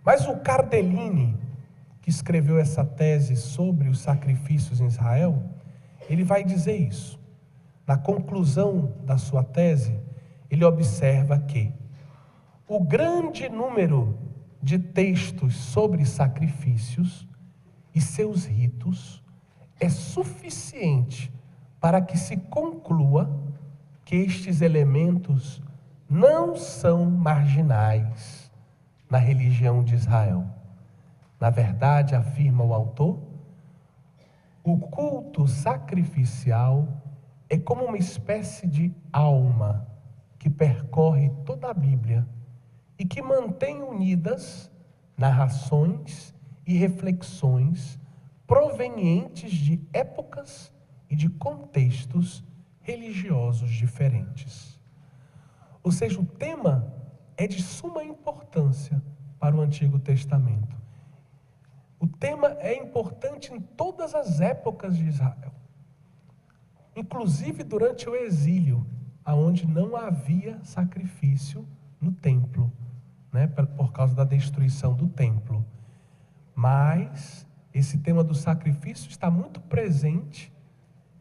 Mas o Cardellini, que escreveu essa tese sobre os sacrifícios em Israel, ele vai dizer isso. Na conclusão da sua tese, ele observa que o grande número de textos sobre sacrifícios e seus ritos é suficiente para que se conclua que estes elementos não são marginais na religião de Israel. Na verdade, afirma o autor, o culto sacrificial é como uma espécie de alma que percorre toda a Bíblia e que mantém unidas narrações e reflexões provenientes de épocas e de contextos religiosos diferentes. Ou seja, o tema é de suma importância para o Antigo Testamento. O tema é importante em todas as épocas de Israel, inclusive durante o exílio, onde não havia sacrifício no templo, por causa da destruição do templo. Mas esse tema do sacrifício está muito presente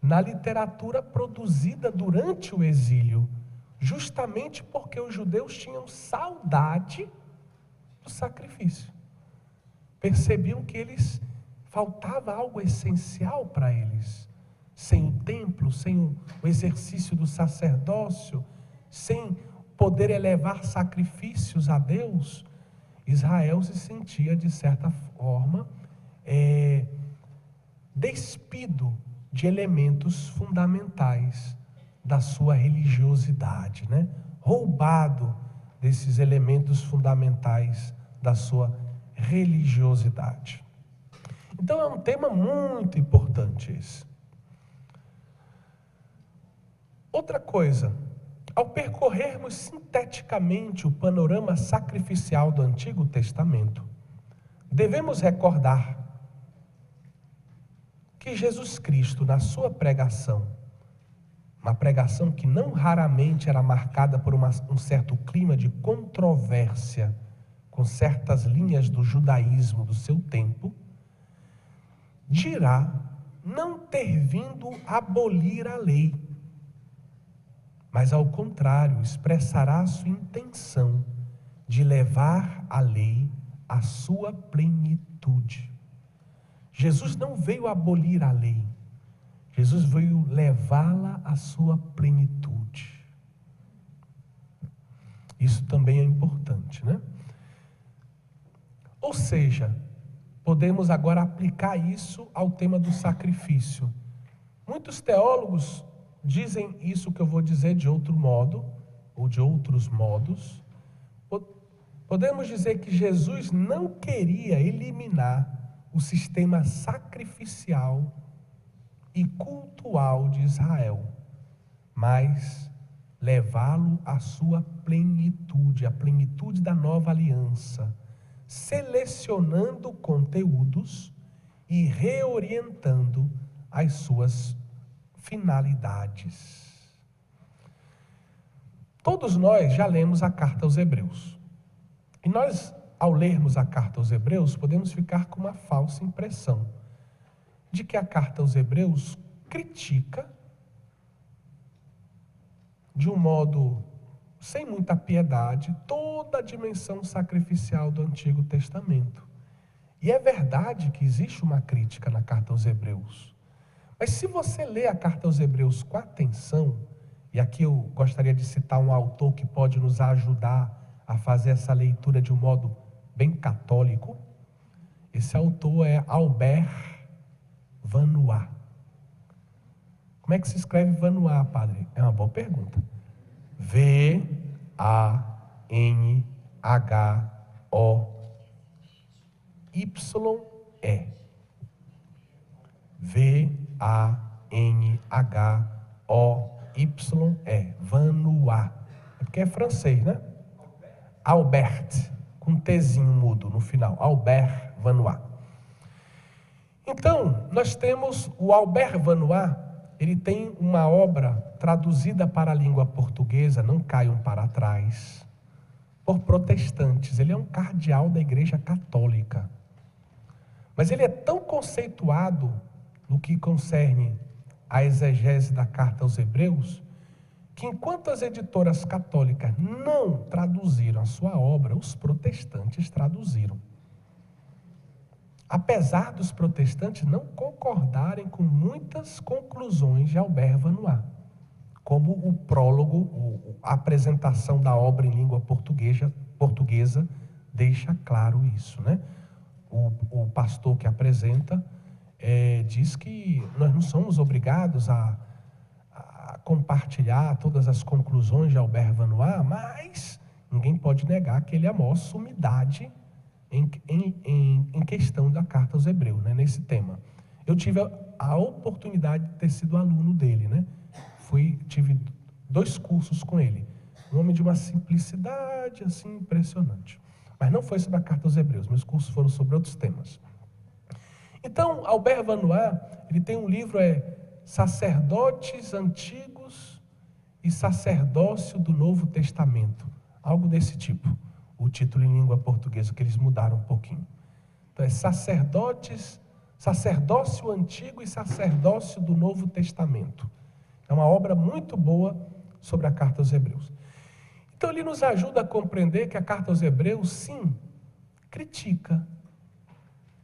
na literatura produzida durante o exílio, justamente porque os judeus tinham saudade do sacrifício. Percebiam que faltava algo essencial para eles. Sem o templo, sem o exercício do sacerdócio, sem poder elevar sacrifícios a Deus, Israel se sentia, de certa forma, despido de elementos fundamentais da sua religiosidade, roubado desses elementos fundamentais da sua religiosidade. Então é um tema muito importante esse. Outra coisa, ao percorrermos sinteticamente o panorama sacrificial do Antigo Testamento, devemos recordar que Jesus Cristo, na sua pregação, uma pregação que não raramente era marcada por um certo clima de controvérsia com certas linhas do judaísmo do seu tempo, dirá não ter vindo abolir a lei, mas ao contrário, expressará a sua intenção de levar a lei à sua plenitude. Jesus não veio abolir a lei, Jesus veio levá-la à sua plenitude. Isso também é importante, Ou seja, podemos agora aplicar isso ao tema do sacrifício. Muitos teólogos dizem isso que eu vou dizer de outro modo, ou de outros modos. Podemos dizer que Jesus não queria eliminar o sistema sacrificial e cultual de Israel, mas levá-lo à sua plenitude, a plenitude da nova aliança, selecionando conteúdos e reorientando as suas finalidades. Todos nós já lemos a carta aos Hebreus. E nós, ao lermos a carta aos Hebreus, podemos ficar com uma falsa impressão de que a carta aos Hebreus critica, de um modo sem muita piedade, toda a dimensão sacrificial do Antigo Testamento. E é verdade que existe uma crítica na carta aos Hebreus. Mas se você lê a carta aos Hebreus com atenção, e aqui eu gostaria de citar um autor que pode nos ajudar a fazer essa leitura de um modo bem católico, esse autor é Albert Vanois. Como é que se escreve Vanois, padre? É uma boa pergunta. V-A-N-H-O-Y-E. V-A-N-H-O-Y-E. Vanois. É porque é francês, Albert, com um Tzinho mudo no final. Albert Vanois. Então, nós temos o Albert Vanois. Ele tem uma obra traduzida para a língua portuguesa, Não Caiam para Trás, por protestantes. Ele é um cardeal da Igreja Católica. Mas ele é tão conceituado no que concerne a exegese da carta aos Hebreus, que enquanto as editoras católicas não traduziram a sua obra, os protestantes traduziram. Apesar dos protestantes não concordarem com muitas conclusões de Albert Vanois, como o prólogo, a apresentação da obra em língua portuguesa deixa claro isso, né? O pastor que apresenta diz que nós não somos obrigados a compartilhar todas as conclusões de Albert Vanois, mas ninguém pode negar que ele é a maior sumidade em questão da carta aos Hebreus, né, nesse tema. Eu tive a oportunidade de ter sido aluno dele, né? Tive 2 cursos com ele. Um homem de uma simplicidade assim impressionante. Mas não foi sobre a carta aos Hebreus, meus cursos foram sobre outros temas. Então, Albert Vanois, ele tem um livro, Sacerdotes Antigos e Sacerdócio do Novo Testamento. Algo desse tipo, o título em língua portuguesa, que eles mudaram um pouquinho. Então, Sacerdócio Antigo e Sacerdócio do Novo Testamento. É uma obra muito boa sobre a carta aos Hebreus. Então, ele nos ajuda a compreender que a carta aos Hebreus, sim, critica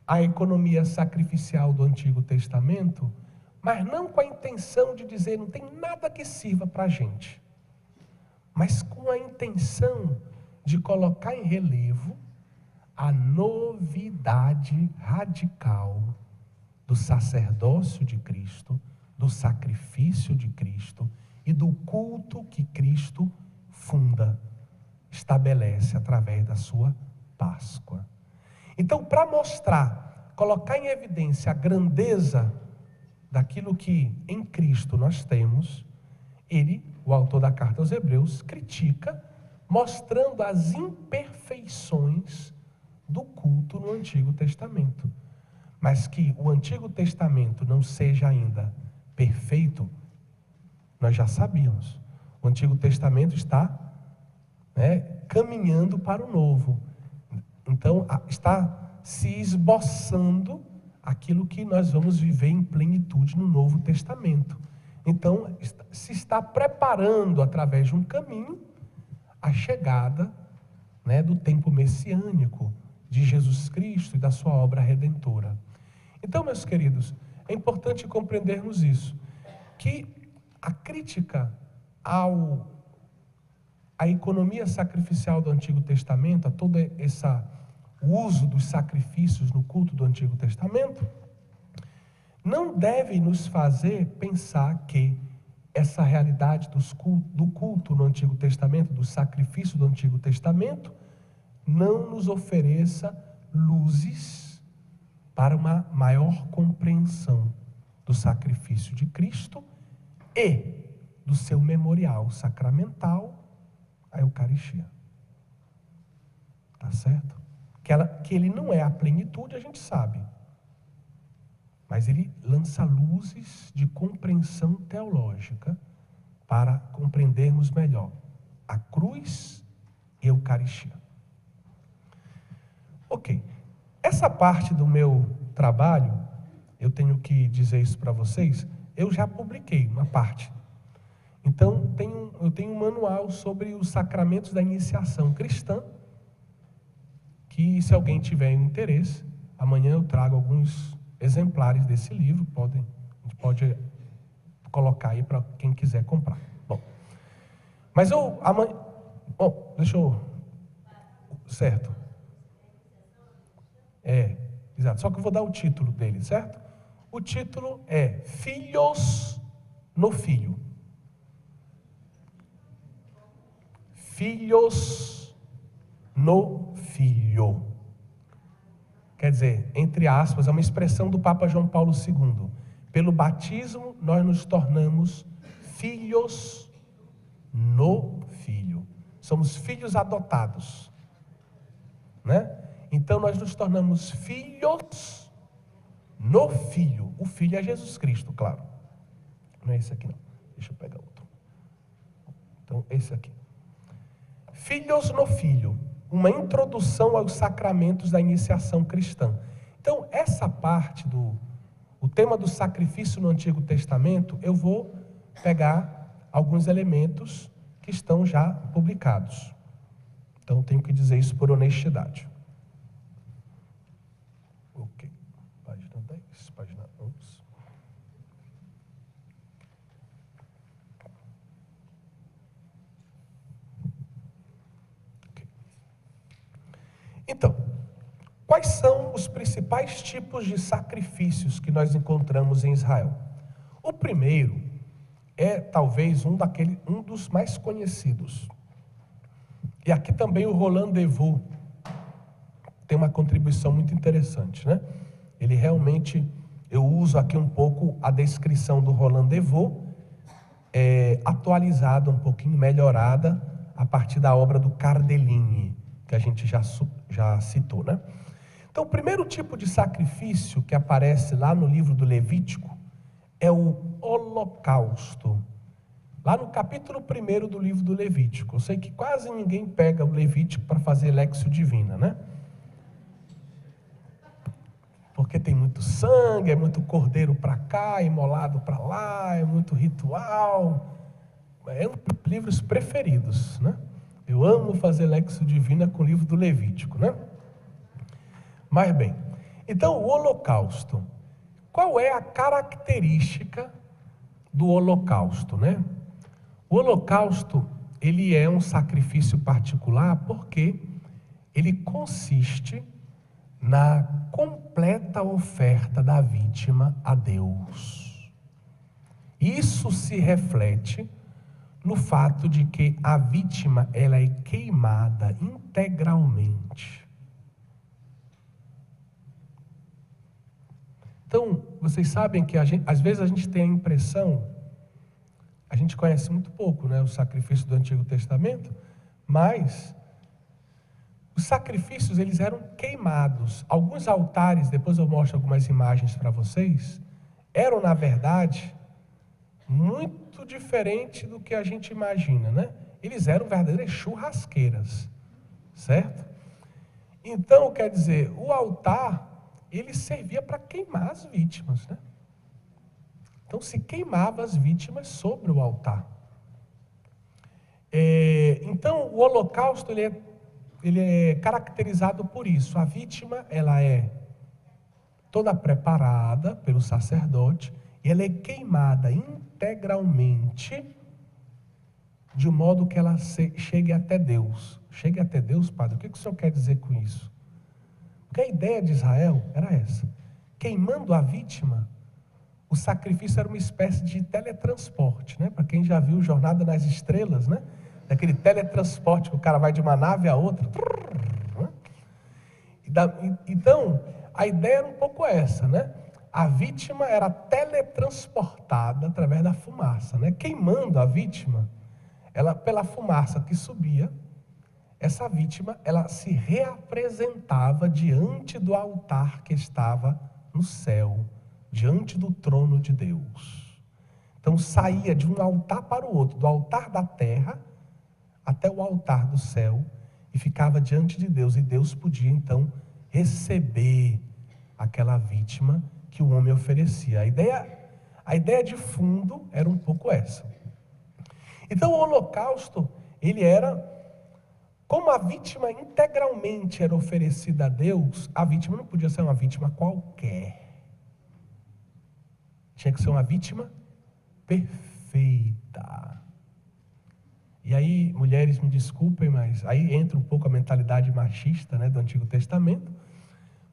a economia sacrificial do Antigo Testamento, mas não com a intenção de dizer não tem nada que sirva para a gente, mas com a intenção de colocar em relevo a novidade radical do sacerdócio de Cristo, do sacrifício de Cristo e do culto que Cristo funda, estabelece através da sua Páscoa. Então, para mostrar, colocar em evidência a grandeza daquilo que em Cristo nós temos, ele, o autor da carta aos Hebreus, critica, mostrando as imperfeições do culto no Antigo Testamento. Mas que o Antigo Testamento não seja ainda perfeito, nós já sabíamos. O Antigo Testamento está caminhando para o Novo. Então, está se esboçando aquilo que nós vamos viver em plenitude no Novo Testamento. Então, se está preparando através de um caminho a chegada do tempo messiânico de Jesus Cristo e da sua obra redentora. Então, meus queridos, é importante compreendermos isso, que a crítica à economia sacrificial do Antigo Testamento, a todo o uso dos sacrifícios no culto do Antigo Testamento, não deve nos fazer pensar que essa realidade do culto no Antigo Testamento, do sacrifício do Antigo Testamento, não nos ofereça luzes para uma maior compreensão do sacrifício de Cristo e do seu memorial sacramental, a Eucaristia. Tá certo? Que ele não é a plenitude, a gente sabe. Mas ele lança luzes de compreensão teológica para compreendermos melhor a cruz e a Eucaristia. Ok. Essa parte do meu trabalho, eu tenho que dizer isso para vocês, eu já publiquei uma parte. Então, eu tenho um manual sobre os sacramentos da iniciação cristã, que se alguém tiver interesse, amanhã eu trago alguns exemplares desse livro, a gente pode colocar aí para quem quiser comprar. Mas certo. Exato, só que eu vou dar o título dele, certo? O título é Filhos no Filho. Filhos no Filho. Quer dizer, entre aspas, é uma expressão do Papa João Paulo II. Pelo batismo, nós nos tornamos filhos no Filho. Somos filhos adotados, né? Então, nós nos tornamos filhos no Filho. O Filho é Jesus Cristo, claro. Não é esse aqui, não. Deixa eu pegar outro. Então, esse aqui. Filhos no Filho, uma introdução aos sacramentos da iniciação cristã. Então, essa parte o tema do sacrifício no Antigo Testamento, eu vou pegar alguns elementos que estão já publicados. Então, tenho que dizer isso por honestidade. Ok. Página 10, página 11. Okay. Então, quais são os principais tipos de sacrifícios que nós encontramos em Israel? O primeiro é talvez um dos mais conhecidos. E aqui também o Roland Devaux tem uma contribuição muito interessante, né? Ele realmente, eu uso aqui um pouco a descrição do Roland Devaux, atualizada, um pouquinho melhorada, a partir da obra do Cardeligny, que a gente já citou, né? Então, o primeiro tipo de sacrifício que aparece lá no livro do Levítico é o holocausto. Lá no capítulo 1 do livro do Levítico. Eu sei que quase ninguém pega o Levítico para fazer Léxio Divina, né? Porque tem muito sangue, é muito cordeiro para cá, imolado para lá, é muito ritual. É um dos livros preferidos, né? Eu amo fazer Léxio Divina com o livro do Levítico, né? Mas bem, então o holocausto. Qual é a característica do holocausto, né? O holocausto, ele é um sacrifício particular porque ele consiste na completa oferta da vítima a Deus. Isso se reflete no fato de que a vítima ela é queimada integralmente. Então, vocês sabem que às vezes a gente tem a impressão, a gente conhece muito pouco, né, o sacrifício do Antigo Testamento, mas os sacrifícios eles eram queimados. Alguns altares, depois eu mostro algumas imagens para vocês, eram na verdade muito diferente do que a gente imagina, né? Eles eram verdadeiras churrasqueiras, certo? Então, quer dizer, o altar ele servia para queimar as vítimas, né? Então se queimava as vítimas sobre o altar. Então o holocausto ele é caracterizado por isso. A vítima ela é toda preparada pelo sacerdote e ela é queimada integralmente de modo que ela chegue até Deus. Chegue até Deus, padre. O que o senhor quer dizer com isso? Porque a ideia de Israel era essa. Queimando a vítima, o sacrifício era uma espécie de teletransporte, né? Para quem já viu Jornada nas Estrelas, né? Daquele teletransporte que o cara vai de uma nave a outra. Então, a ideia era um pouco essa, né? A vítima era teletransportada através da fumaça, né? Queimando a vítima, ela pela fumaça que subia, essa vítima, ela se reapresentava diante do altar que estava no céu, diante do trono de Deus. Então saía de um altar para o outro, do altar da terra até o altar do céu, e ficava diante de Deus, e Deus podia então receber aquela vítima que o homem oferecia. A ideia de fundo era um pouco essa. Então o holocausto, ele era, como a vítima integralmente era oferecida a Deus, a vítima não podia ser uma vítima qualquer. Tinha que ser uma vítima perfeita. E aí, mulheres, me desculpem, mas aí entra um pouco a mentalidade machista, né, do Antigo Testamento.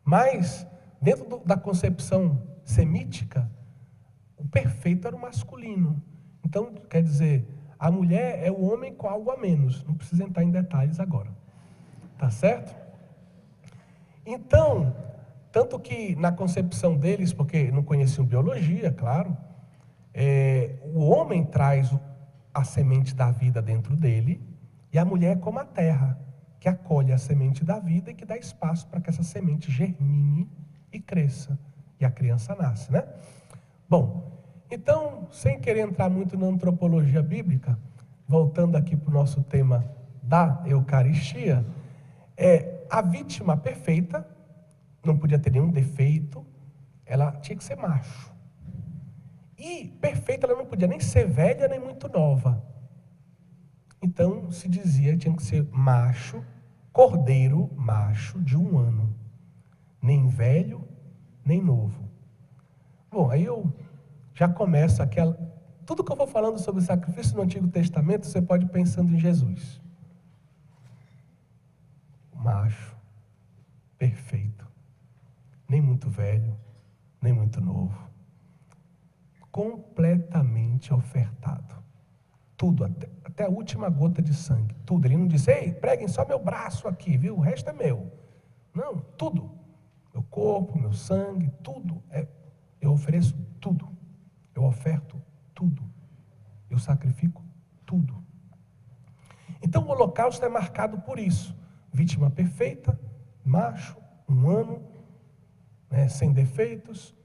Mas, dentro da concepção semítica, o perfeito era o masculino. Então, quer dizer, a mulher é o homem com algo a menos. Não precisa entrar em detalhes agora. Tá certo? Então, tanto que na concepção deles, porque não conheciam biologia, claro, o homem traz a semente da vida dentro dele, e a mulher é como a terra, que acolhe a semente da vida e que dá espaço para que essa semente germine e cresça, e a criança nasce, né? Bom, então, sem querer entrar muito na antropologia bíblica, voltando aqui para o nosso tema da Eucaristia, a vítima perfeita não podia ter nenhum defeito, ela tinha que ser macho. E perfeita ela não podia nem ser velha nem muito nova. Então se dizia que tinha que ser macho, cordeiro macho de 1 ano. Nem velho, nem novo. Bom, aí eu já começo aquela... Tudo que eu vou falando sobre sacrifício no Antigo Testamento, você pode ir pensando em Jesus. Macho, perfeito. Nem muito velho, nem muito novo. Completamente ofertado. Tudo, até a última gota de sangue. Tudo. Ele não disse, ei, preguem só meu braço aqui, viu? O resto é meu. Não, tudo. Meu corpo, meu sangue, tudo. Eu ofereço tudo. Eu oferto tudo. Eu sacrifico tudo. Então o holocausto é marcado por isso. Vítima perfeita, macho, 1 ano, sem defeitos,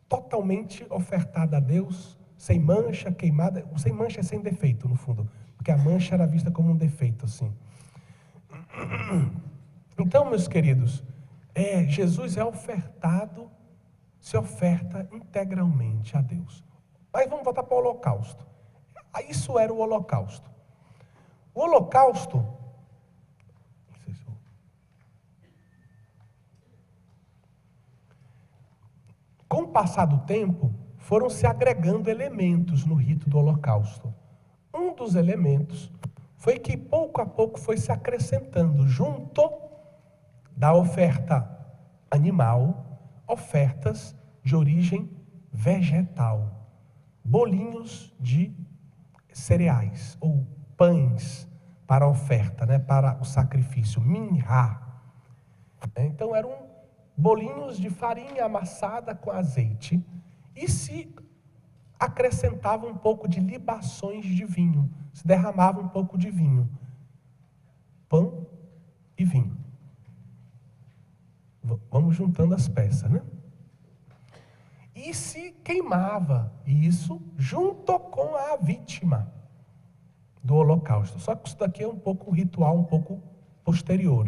totalmente ofertada a Deus, sem mancha, queimada. O sem mancha é sem defeito, no fundo, porque a mancha era vista como um defeito, assim. Então, meus queridos, Jesus é ofertado, se oferta integralmente a Deus. Mas vamos voltar para o holocausto. Isso era o holocausto. O holocausto, com o passar do tempo, foram se agregando elementos no rito do holocausto. Um dos elementos foi que pouco a pouco foi se acrescentando junto da oferta animal, ofertas de origem vegetal, bolinhos de cereais ou pães para a oferta, para o sacrifício, minhá. Então eram bolinhos de farinha amassada com azeite e se acrescentava um pouco de libações de vinho, se derramava um pouco de vinho, pão e vinho. Vamos juntando as peças, E se queimava isso junto com a vítima do holocausto. Só que isso daqui é um ritual um pouco posterior,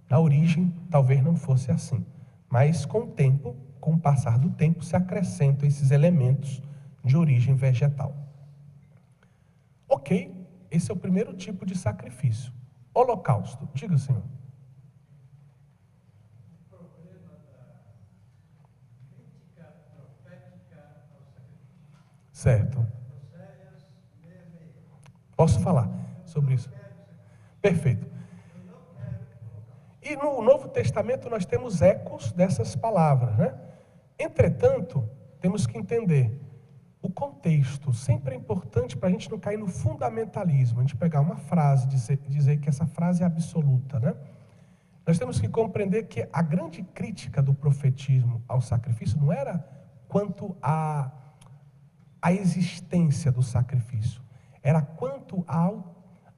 Na origem, talvez não fosse assim. Mas com o tempo, com o passar do tempo, se acrescentam esses elementos de origem vegetal. Ok, esse é o primeiro tipo de sacrifício. Holocausto. Diga, Senhor. O problema da crítica profética ao sacrifício. Certo. Posso falar sobre isso? Perfeito. E no Novo Testamento nós temos ecos dessas palavras, Entretanto, temos que entender o contexto. Sempre é importante para a gente não cair no fundamentalismo, a gente pegar uma frase, dizer que essa frase é absoluta, Nós temos que compreender que a grande crítica do profetismo ao sacrifício não era quanto à existência do sacrifício, era quanto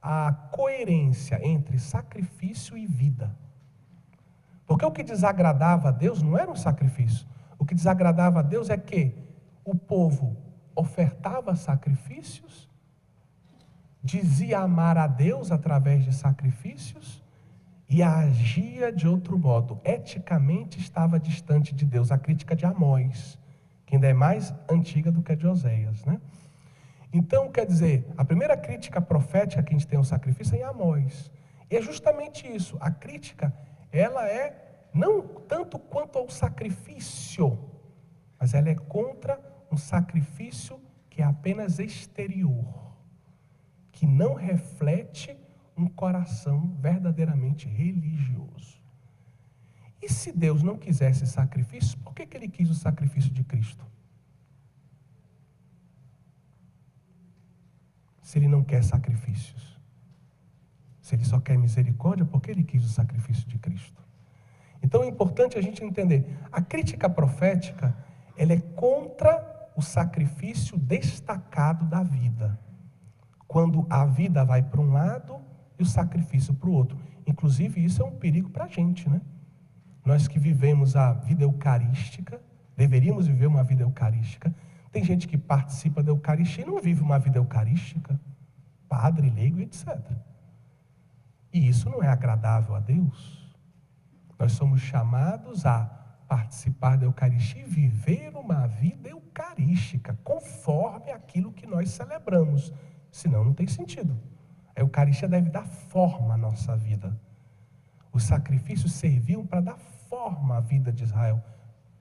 à coerência entre sacrifício e vida. Porque o que desagradava a Deus não era um sacrifício. O que desagradava a Deus é que o povo ofertava sacrifícios, dizia amar a Deus através de sacrifícios e agia de outro modo. Eticamente estava distante de Deus. A crítica de Amós, que ainda é mais antiga do que a de Oséias, Então, quer dizer, a primeira crítica profética que a gente tem ao sacrifício é em Amós. E é justamente isso. A crítica, ela é não tanto quanto ao sacrifício, mas ela é contra um sacrifício que é apenas exterior, que não reflete um coração verdadeiramente religioso. E se Deus não quisesse sacrifício, por que Ele quis o sacrifício de Cristo? Se Ele não quer sacrifícios, se Ele só quer misericórdia, por que Ele quis o sacrifício de Cristo? Então é importante a gente entender, a crítica profética, ela é contra o sacrifício destacado da vida. Quando a vida vai para um lado e o sacrifício para o outro. Inclusive isso é um perigo para a gente, Nós que vivemos a vida eucarística, deveríamos viver uma vida eucarística. Tem gente que participa da Eucaristia e não vive uma vida eucarística, padre, leigo, etc. E isso não é agradável a Deus. Nós somos chamados a participar da Eucaristia e viver uma vida eucarística, conforme aquilo que nós celebramos. Senão não tem sentido. A Eucaristia deve dar forma à nossa vida. Os sacrifícios serviam para dar forma à vida de Israel.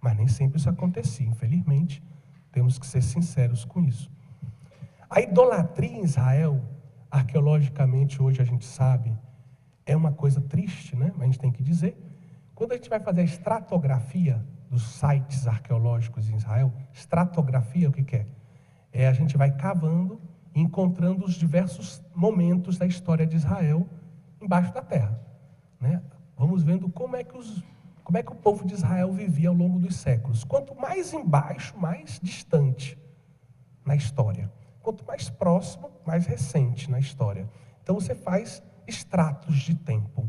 Mas nem sempre isso acontecia, infelizmente. Temos que ser sinceros com isso. A idolatria em Israel, arqueologicamente, hoje a gente sabe, é uma coisa triste, né? Mas a gente tem que dizer. Quando a gente vai fazer a estratografia dos sites arqueológicos em Israel, estratografia o que é? É a gente vai cavando e encontrando os diversos momentos da história de Israel embaixo da terra, né? Vamos vendo como é que o povo de Israel vivia ao longo dos séculos. Quanto mais embaixo, mais distante na história. Quanto mais próximo, mais recente na história. Então você faz estratos de tempo.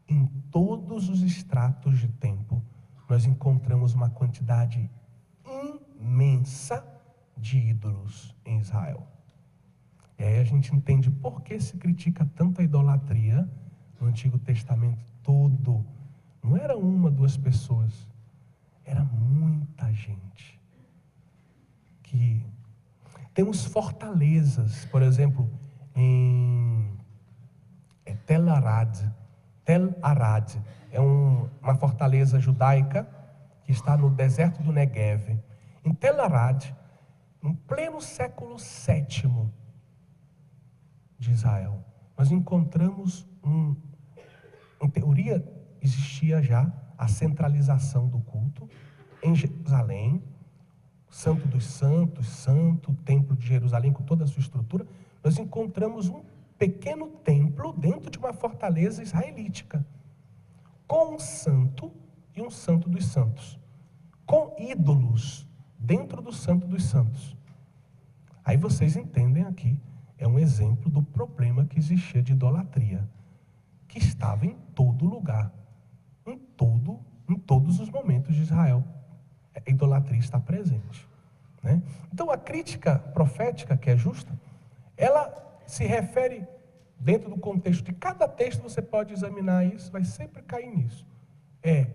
Em todos os estratos de tempo, nós encontramos uma quantidade imensa de ídolos em Israel. E aí a gente entende por que se critica tanto a idolatria no Antigo Testamento todo. Não era uma, duas pessoas, era muita gente. Que temos fortalezas, por exemplo, em Tel Arad é uma fortaleza judaica que está no deserto do Negev. Em Tel Arad, no pleno século VII de Israel, nós encontramos em teoria, existia já a centralização do culto em Jerusalém, Santo dos Santos, Santo, Templo de Jerusalém com toda a sua estrutura. Nós encontramos um pequeno templo dentro de uma fortaleza israelítica, com um santo e um santo dos santos, com ídolos dentro do santo dos santos. Aí vocês entendem aqui, é um exemplo do problema que existia de idolatria, que estava em todo lugar, em todos os momentos de Israel. A idolatria está presente, né? Então a crítica profética, que é justa, ela se refere dentro do contexto de cada texto. Você pode examinar isso, vai sempre cair nisso. É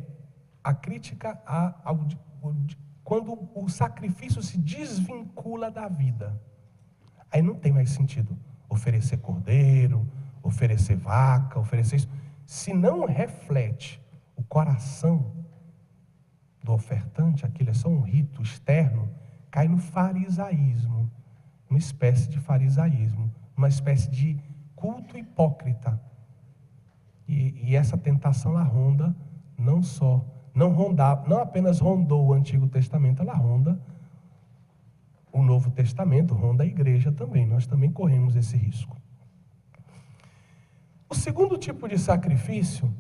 a crítica quando o sacrifício se desvincula da vida. Aí não tem mais sentido oferecer cordeiro, oferecer vaca, oferecer isso. Se não reflete o coração do ofertante, aquilo é só um rito externo, cai no farisaísmo, uma espécie de farisaísmo, uma espécie de culto hipócrita. E essa tentação ela ronda não apenas rondou o Antigo Testamento, ela ronda o Novo Testamento, ronda a igreja também. Nós também corremos esse risco. O segundo tipo de sacrifício,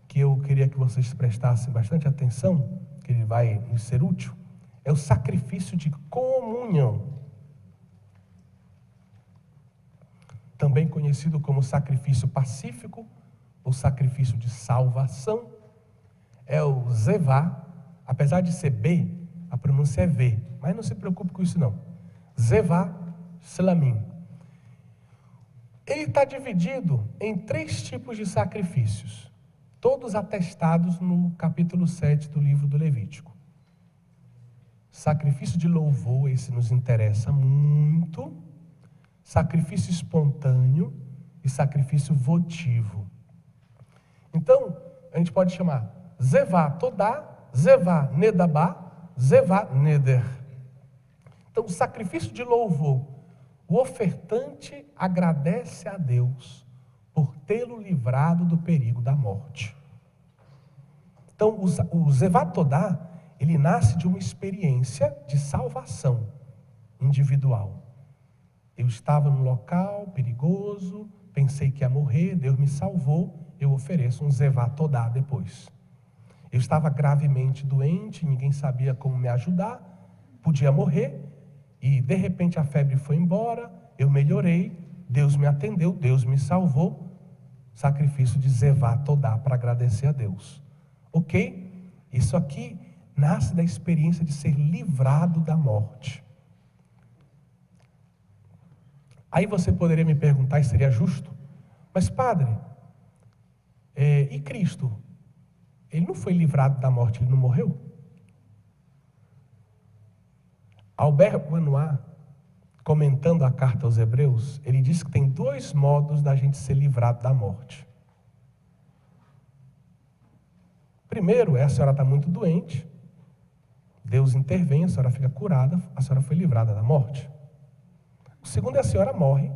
que eu queria que vocês prestassem bastante atenção, que ele vai nos ser útil, é o sacrifício de comunhão. Também conhecido como sacrifício pacífico, ou sacrifício de salvação. É o Zevá, apesar de ser B, a pronúncia é V, mas não se preocupe com isso não. Zevá Selamim. Ele está dividido em 3 tipos de sacrifícios, todos atestados no capítulo 7 do livro do Levítico. Sacrifício de louvor, esse nos interessa muito. Sacrifício espontâneo e sacrifício votivo. Então, a gente pode chamar Zevá Todá, Zevá Nedabá, Zevá Neder. Então, o sacrifício de louvor, o ofertante agradece a Deus por tê-lo livrado do perigo da morte. Então, o Zevá Todá, ele nasce de uma experiência de salvação individual. Eu estava num local perigoso, pensei que ia morrer, Deus me salvou, eu ofereço um Zevá Todá depois. Eu estava gravemente doente, ninguém sabia como me ajudar, podia morrer, e de repente a febre foi embora, eu melhorei, Deus me atendeu, Deus me salvou. Sacrifício de Zevá Todá para agradecer a Deus. Ok? Isso aqui nasce da experiência de ser livrado da morte. Aí você poderia me perguntar, e seria justo, mas padre, E Cristo, ele não foi livrado da morte, ele não morreu? Albert Manoá, comentando a carta aos Hebreus, ele diz que tem 2 modos da gente ser livrado da morte. Primeiro, a senhora está muito doente, Deus intervém, a senhora fica curada, a senhora foi livrada da morte. O segundo é a senhora morre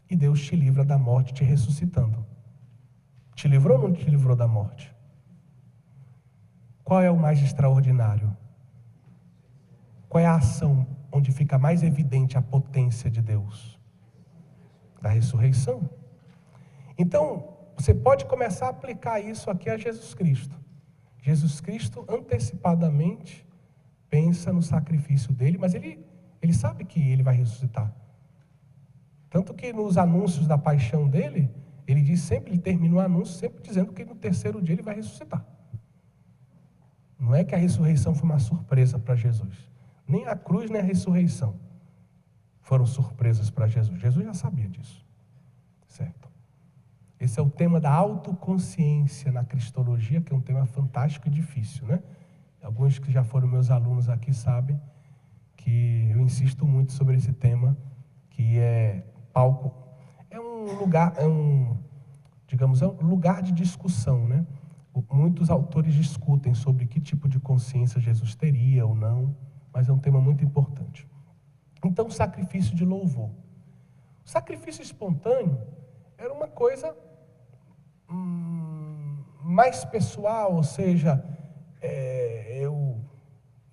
e Deus te livra da morte, te ressuscitando. Te livrou ou não te livrou da morte? Qual é o mais extraordinário? Qual é a ação onde fica mais evidente a potência de Deus? Da ressurreição. Então, você pode começar a aplicar isso aqui a Jesus Cristo. Jesus Cristo antecipadamente pensa no sacrifício dele, mas ele sabe que ele vai ressuscitar. Tanto que nos anúncios da paixão dele, ele diz sempre, ele termina o anúncio sempre dizendo que no 3º dia ele vai ressuscitar. Não é que a ressurreição foi uma surpresa para Jesus. Nem a cruz, nem a ressurreição foram surpresas para Jesus. Jesus já sabia disso. Certo? Esse é o tema da autoconsciência na cristologia, que é um tema fantástico e difícil, né? Alguns que já foram meus alunos aqui sabem que eu insisto muito sobre esse tema, que é palco, é um lugar de discussão, né? Muitos autores discutem sobre que tipo de consciência Jesus teria ou não, mas é um tema muito importante. Então, o sacrifício de louvor. O sacrifício espontâneo era uma coisa mais pessoal, ou seja,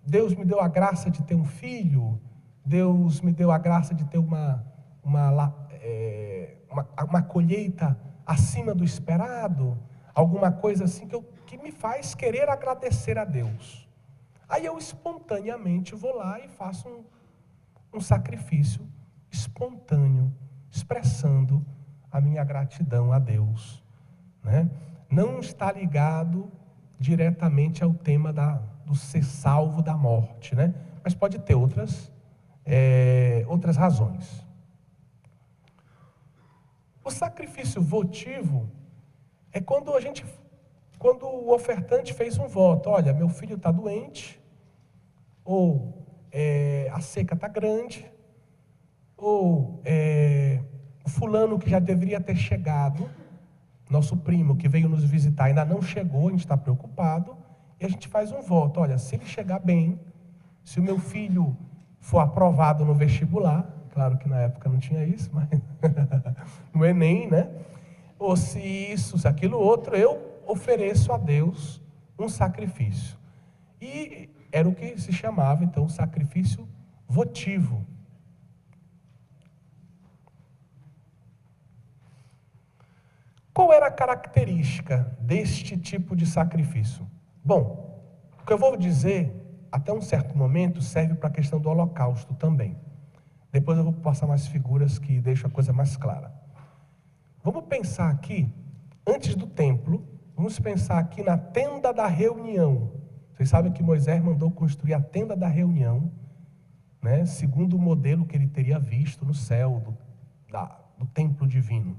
Deus me deu a graça de ter um filho, Deus me deu a graça de ter uma colheita acima do esperado, alguma coisa assim que me faz querer agradecer a Deus. Aí eu espontaneamente vou lá e faço um sacrifício espontâneo, expressando a minha gratidão a Deus, né? Não está ligado diretamente ao tema do ser salvo da morte, né? Mas pode ter outras razões. O sacrifício votivo é quando o ofertante fez um voto. Olha, meu filho está doente, ou a seca está grande, ou o fulano que já deveria ter chegado, nosso primo que veio nos visitar ainda não chegou, a gente está preocupado, e a gente faz um voto. Olha, se ele chegar bem, se o meu filho for aprovado no vestibular, claro que na época não tinha isso, mas no Enem, né? Ou se isso, se aquilo outro, eu ofereço a Deus um sacrifício. E era o que se chamava, então, sacrifício votivo. Qual era a característica deste tipo de sacrifício? Bom, o que eu vou dizer, até um certo momento, serve para a questão do holocausto também. Depois eu vou passar mais figuras que deixam a coisa mais clara. Vamos pensar aqui, antes do templo, vamos pensar aqui na tenda da reunião. Vocês sabem que Moisés mandou construir a tenda da reunião, né, segundo o modelo que ele teria visto no céu, do templo divino.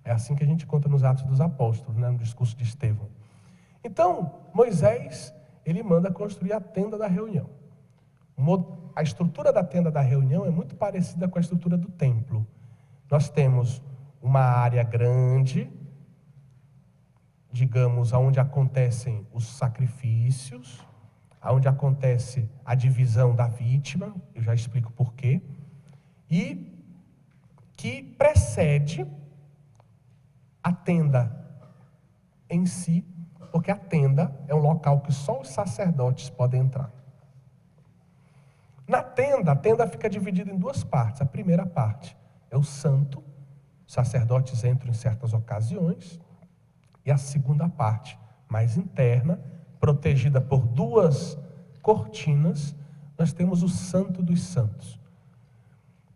É assim que a gente conta nos Atos dos Apóstolos, né, no discurso de Estevão. Então, Moisés, ele manda construir a tenda da reunião. A estrutura da tenda da reunião é muito parecida com a estrutura do templo. Nós temos uma área grande, digamos, onde acontecem os sacrifícios, onde acontece a divisão da vítima, eu já explico por quê, e que precede a tenda em si, porque a tenda é um local que só os sacerdotes podem entrar. Na tenda, a tenda fica dividida em 2 partes. A primeira parte é o santo, os sacerdotes entram em certas ocasiões, e a segunda parte, mais interna, protegida por 2 cortinas, nós temos o Santo dos Santos.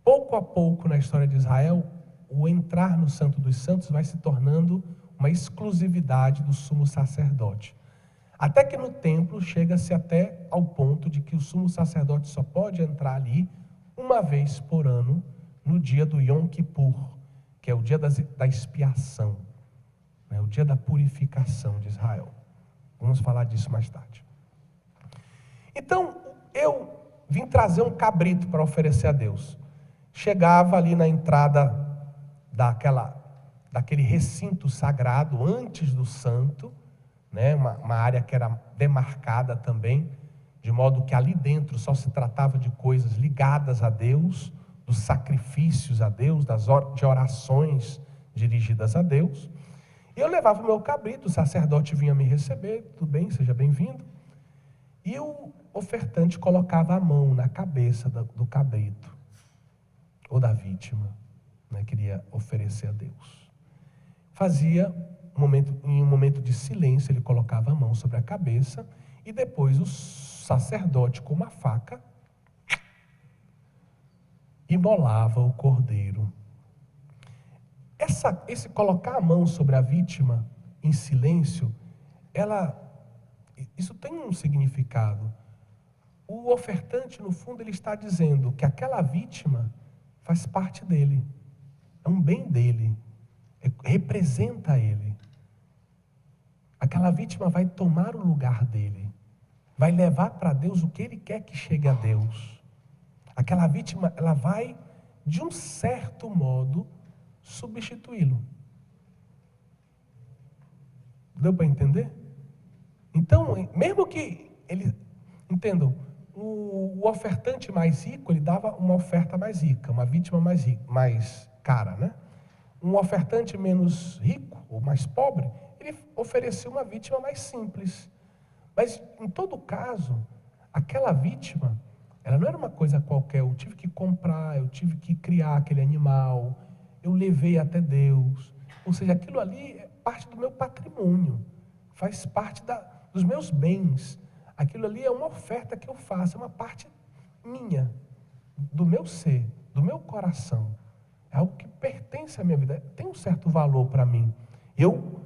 Pouco a pouco na história de Israel, o entrar no Santo dos Santos vai se tornando uma exclusividade do sumo sacerdote. Até que no templo chega-se até ao ponto de que o sumo sacerdote só pode entrar ali uma vez por ano, no dia do Yom Kippur, que é o dia da expiação. né? O dia da purificação de Israel. Vamos falar disso mais tarde. Então, eu vim trazer um cabrito para oferecer a Deus. Chegava ali na entrada daquele recinto sagrado, antes do santo, né? Uma área que era demarcada também, de modo que ali dentro só se tratava de coisas ligadas a Deus, dos sacrifícios a Deus, de orações dirigidas a Deus. E eu levava o meu cabrito, o sacerdote vinha me receber, tudo bem, seja bem-vindo. E o ofertante colocava a mão na cabeça do cabrito, ou da vítima, né, que iria oferecer a Deus. Fazia, em um momento de silêncio, ele colocava a mão sobre a cabeça, e depois o sacerdote, com uma faca, imolava o cordeiro. Esse colocar a mão sobre a vítima em silêncio, isso tem um significado. O ofertante, no fundo, ele está dizendo que aquela vítima faz parte dele, é um bem dele, representa ele. Aquela vítima vai tomar o lugar dele, vai levar para Deus o que ele quer que chegue a Deus. Aquela vítima, ela vai, de um certo modo, substituí-lo. Deu para entender? Então, mesmo que ele, entendam, o ofertante mais rico, ele dava uma oferta mais rica, uma vítima mais rica, mais cara, né? Um ofertante menos rico, ou mais pobre, ele oferecia uma vítima mais simples. Mas, em todo caso, aquela vítima, ela não era uma coisa qualquer. Eu tive que comprar, eu tive que criar aquele animal, eu levei até Deus. Ou seja, aquilo ali é parte do meu patrimônio, faz parte dos meus bens. Aquilo ali é uma oferta que eu faço, é uma parte minha, do meu ser, do meu coração. É algo que pertence à minha vida, tem um certo valor para mim. Eu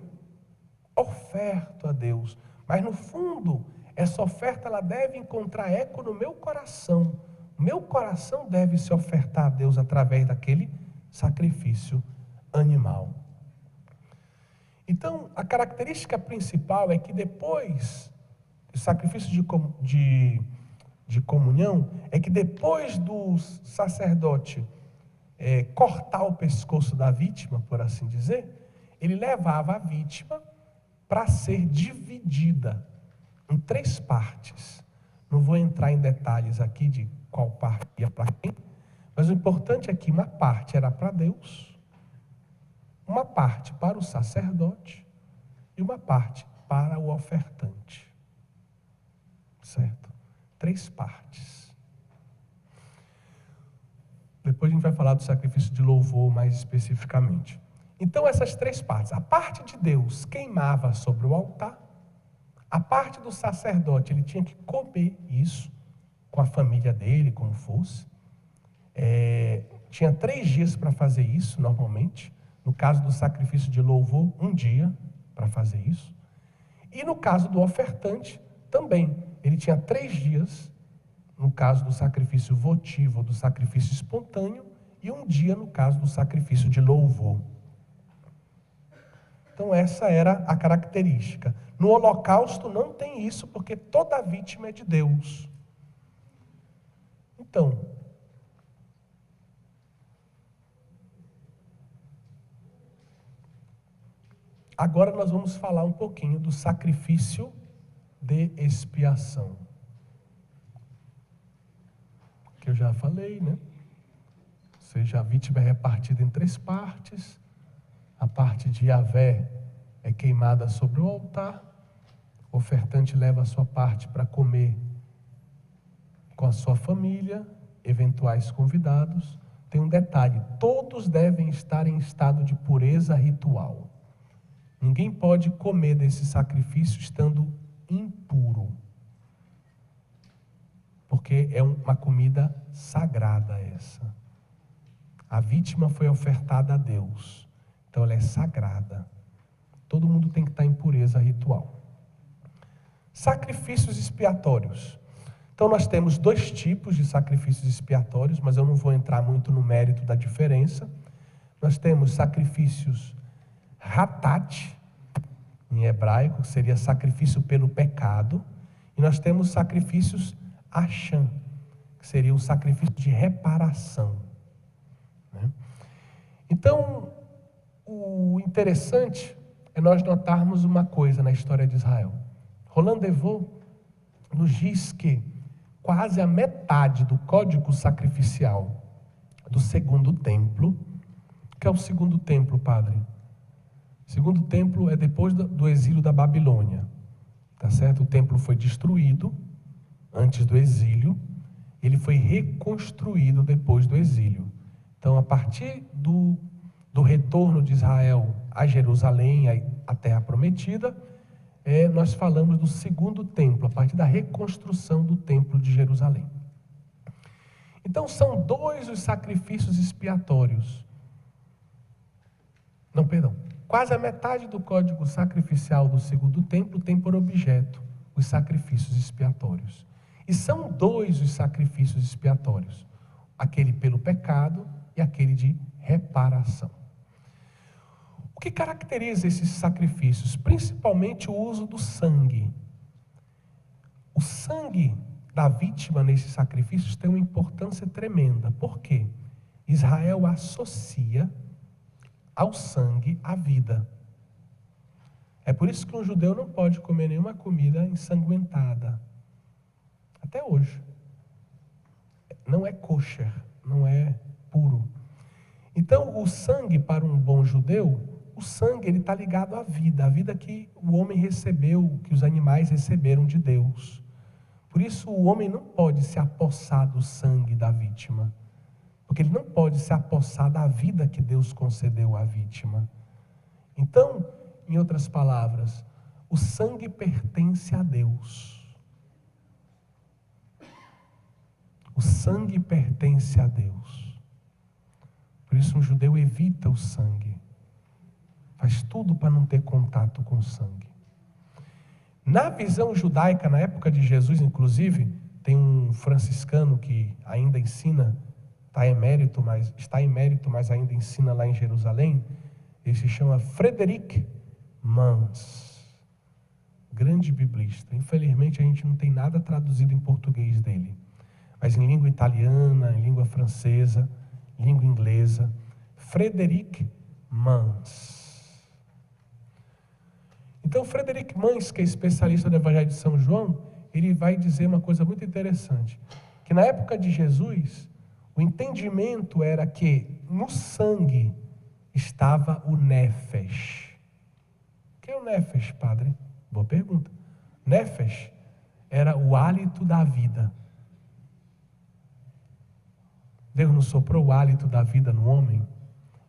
oferto a Deus, mas no fundo, essa oferta ela deve encontrar eco no meu coração. O meu coração deve se ofertar a Deus através daquele sacrifício animal. Então, a característica principal é que depois do sacrifício de comunhão, é que depois do sacerdote cortar o pescoço da vítima, por assim dizer, ele levava a vítima para ser dividida em 3 partes. Não vou entrar em detalhes aqui de qual parte ia para quem, mas o importante é que uma parte era para Deus, uma parte para o sacerdote e uma parte para o ofertante. Certo? 3 partes. Depois a gente vai falar do sacrifício de louvor mais especificamente. Então essas 3 partes. A parte de Deus queimava sobre o altar. A parte do sacerdote, ele tinha que comer isso com a família dele, como fosse. Tinha 3 dias para fazer isso, normalmente. No caso do sacrifício de louvor, 1 dia para fazer isso. E no caso do ofertante, também. Ele tinha 3 dias, no caso do sacrifício votivo, do sacrifício espontâneo, e 1 dia no caso do sacrifício de louvor. Então essa era a característica. No holocausto não tem isso, porque toda vítima é de Deus. Então, agora nós vamos falar um pouquinho do sacrifício de expiação. Que eu já falei, né? Ou seja, a vítima é repartida em 3 partes. A parte de Yahvé é queimada sobre o altar. O ofertante leva a sua parte para comer com a sua família, eventuais convidados. Tem um detalhe: todos devem estar em estado de pureza ritual. Ninguém pode comer desse sacrifício estando impuro, porque é uma comida sagrada essa. A vítima foi ofertada a Deus, então ela é sagrada. Todo mundo tem que estar em pureza ritual. Sacrifícios expiatórios. Então nós temos 2 tipos de sacrifícios expiatórios, mas eu não vou entrar muito no mérito da diferença. Nós temos sacrifícios hatat, em hebraico, que seria sacrifício pelo pecado, e nós temos sacrifícios Hasham, que seria um sacrifício de reparação, né? Então, o interessante é nós notarmos uma coisa na história de Israel. Roland Devaux nos diz que quase a metade do código sacrificial do segundo templo, que é o segundo templo, padre? O segundo templo é depois do exílio da Babilônia, tá certo? O templo foi destruído antes do exílio, ele foi reconstruído depois do exílio. Então, a partir do retorno de Israel a Jerusalém, a terra prometida, nós falamos do segundo templo, a partir da reconstrução do templo de Jerusalém. Então, são 2 os sacrifícios expiatórios. Não, perdão. Quase a metade do código sacrificial do segundo templo tem por objeto os sacrifícios expiatórios. E são 2 os sacrifícios expiatórios: aquele pelo pecado e aquele de reparação. O que caracteriza esses sacrifícios? Principalmente o uso do sangue. O sangue da vítima nesses sacrifícios tem uma importância tremenda. Por quê? Israel associa ao sangue a vida. É por isso que um judeu não pode comer nenhuma comida ensanguentada. Até hoje. Não é kosher, não é puro. Então, o sangue para um bom judeu, o sangue ele está ligado à vida que o homem recebeu, que os animais receberam de Deus. Por isso, o homem não pode se apossar do sangue da vítima, porque ele não pode se apossar da vida que Deus concedeu à vítima. Então, em outras palavras, o sangue pertence a Deus. O sangue pertence a Deus. Por isso, um judeu evita o sangue. Faz tudo para não ter contato com o sangue. Na visão judaica, na época de Jesus, inclusive, tem um franciscano que ainda ensina, está em mérito, mas ainda ensina lá em Jerusalém. Ele se chama Frederic Mans, grande biblista. Infelizmente, a gente não tem nada traduzido em português dele, mas em língua italiana, em língua francesa, língua inglesa. Frederic Mans. Então, Frederic Mans, que é especialista no Evangelho de São João, ele vai dizer uma coisa muito interessante, que na época de Jesus, o entendimento era que no sangue estava o nefesh. O que é o nefesh, padre? Boa pergunta. Nefesh era o hálito da vida. Deus não soprou o hálito da vida no homem?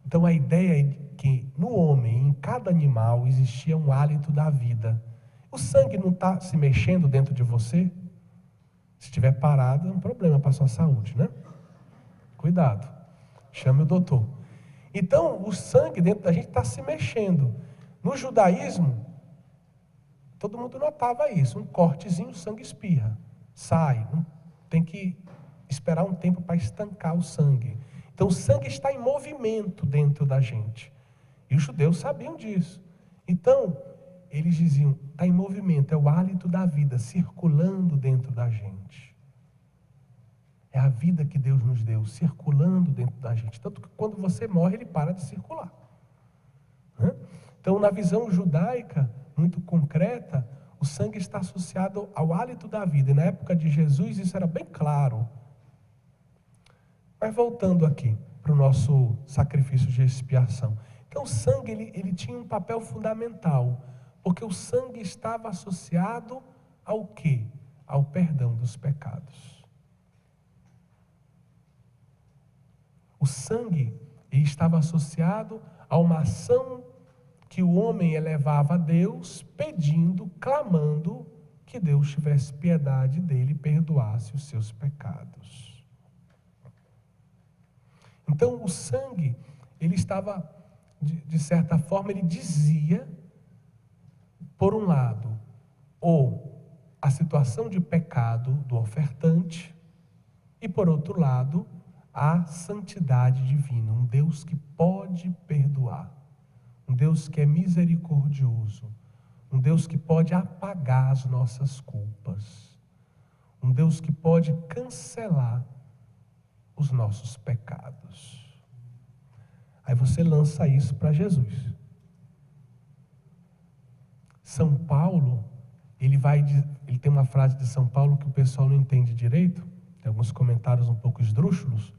Então a ideia é que no homem, em cada animal, existia um hálito da vida. O sangue não está se mexendo dentro de você? Se estiver parado, é um problema para a sua saúde, né? Cuidado, chame o doutor. Então, o sangue dentro da gente está se mexendo. No judaísmo, todo mundo notava isso. Um cortezinho, o sangue espirra, sai. Tem que esperar um tempo para estancar o sangue. Então, o sangue está em movimento dentro da gente. E os judeus sabiam disso. Então, eles diziam, está em movimento, é o hálito da vida circulando dentro da gente. É a vida que Deus nos deu, circulando dentro da gente. Tanto que quando você morre, ele para de circular. Então, na visão judaica, muito concreta, o sangue está associado ao hálito da vida. E na época de Jesus, isso era bem claro. Mas voltando aqui para o nosso sacrifício de expiação. Então, o sangue ele tinha um papel fundamental, porque o sangue estava associado ao quê? Ao perdão dos pecados. O sangue ele estava associado a uma ação que o homem elevava a Deus, pedindo, clamando que Deus tivesse piedade dele e perdoasse os seus pecados. Então, o sangue, ele estava, de certa forma, ele dizia, por um lado, ou a situação de pecado do ofertante, e por outro lado, a santidade divina, um Deus que pode perdoar, um Deus que é misericordioso, um Deus que pode apagar as nossas culpas, um Deus que pode cancelar os nossos pecados. Aí você lança isso para Jesus. São Paulo, ele tem uma frase de São Paulo que o pessoal não entende direito, tem alguns comentários um pouco esdrúxulos,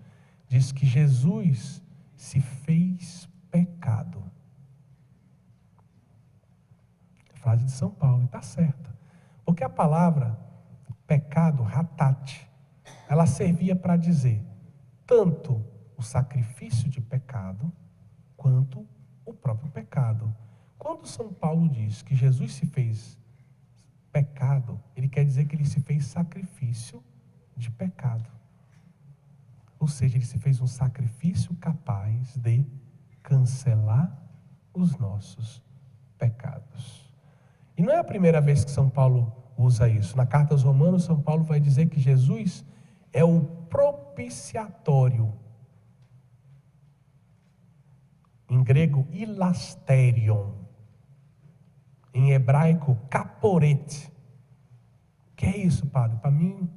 diz que Jesus se fez pecado. Frase de São Paulo, e está certa. Porque a palavra pecado, ratate, ela servia para dizer tanto o sacrifício de pecado, quanto o próprio pecado. Quando São Paulo diz que Jesus se fez pecado, ele quer dizer que ele se fez sacrifício de pecado. Ou seja, ele se fez um sacrifício capaz de cancelar os nossos pecados. E não é a primeira vez que São Paulo usa isso. Na carta aos Romanos, São Paulo vai dizer que Jesus é o propiciatório. Em grego, ilasterion. Em hebraico, caporet. O que é isso, padre? Para mim,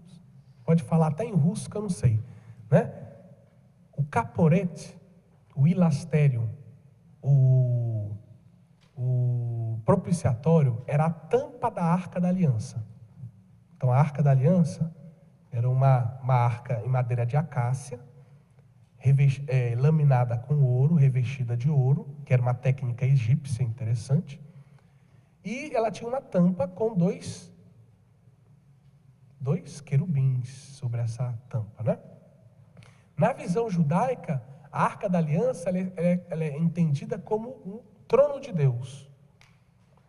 pode falar até em russo que eu não sei, né? O caporet, o ilasterion, o propiciatório era a tampa da Arca da Aliança. Então a Arca da Aliança era uma arca em madeira de acácia, laminada com ouro, revestida de ouro, que era uma técnica egípcia interessante, e ela tinha uma tampa com dois querubins sobre essa tampa, né? Na visão judaica, a Arca da Aliança ela é entendida como um trono de Deus.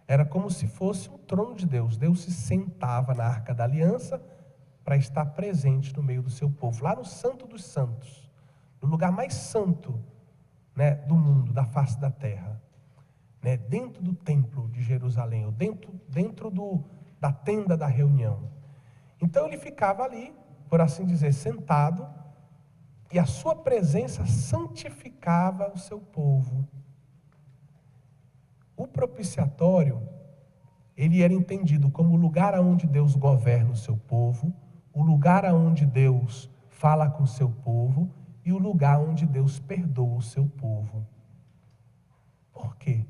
Era como se fosse um trono de Deus. Deus se sentava na Arca da Aliança para estar presente no meio do seu povo, lá no Santo dos Santos, no lugar mais santo, né, do mundo, da face da terra, né, dentro do templo de Jerusalém, ou dentro da tenda da reunião. Então ele ficava ali, por assim dizer, sentado, e a sua presença santificava o seu povo. O propiciatório, ele era entendido como o lugar onde Deus governa o seu povo, o lugar onde Deus fala com o seu povo e o lugar onde Deus perdoa o seu povo. Por quê?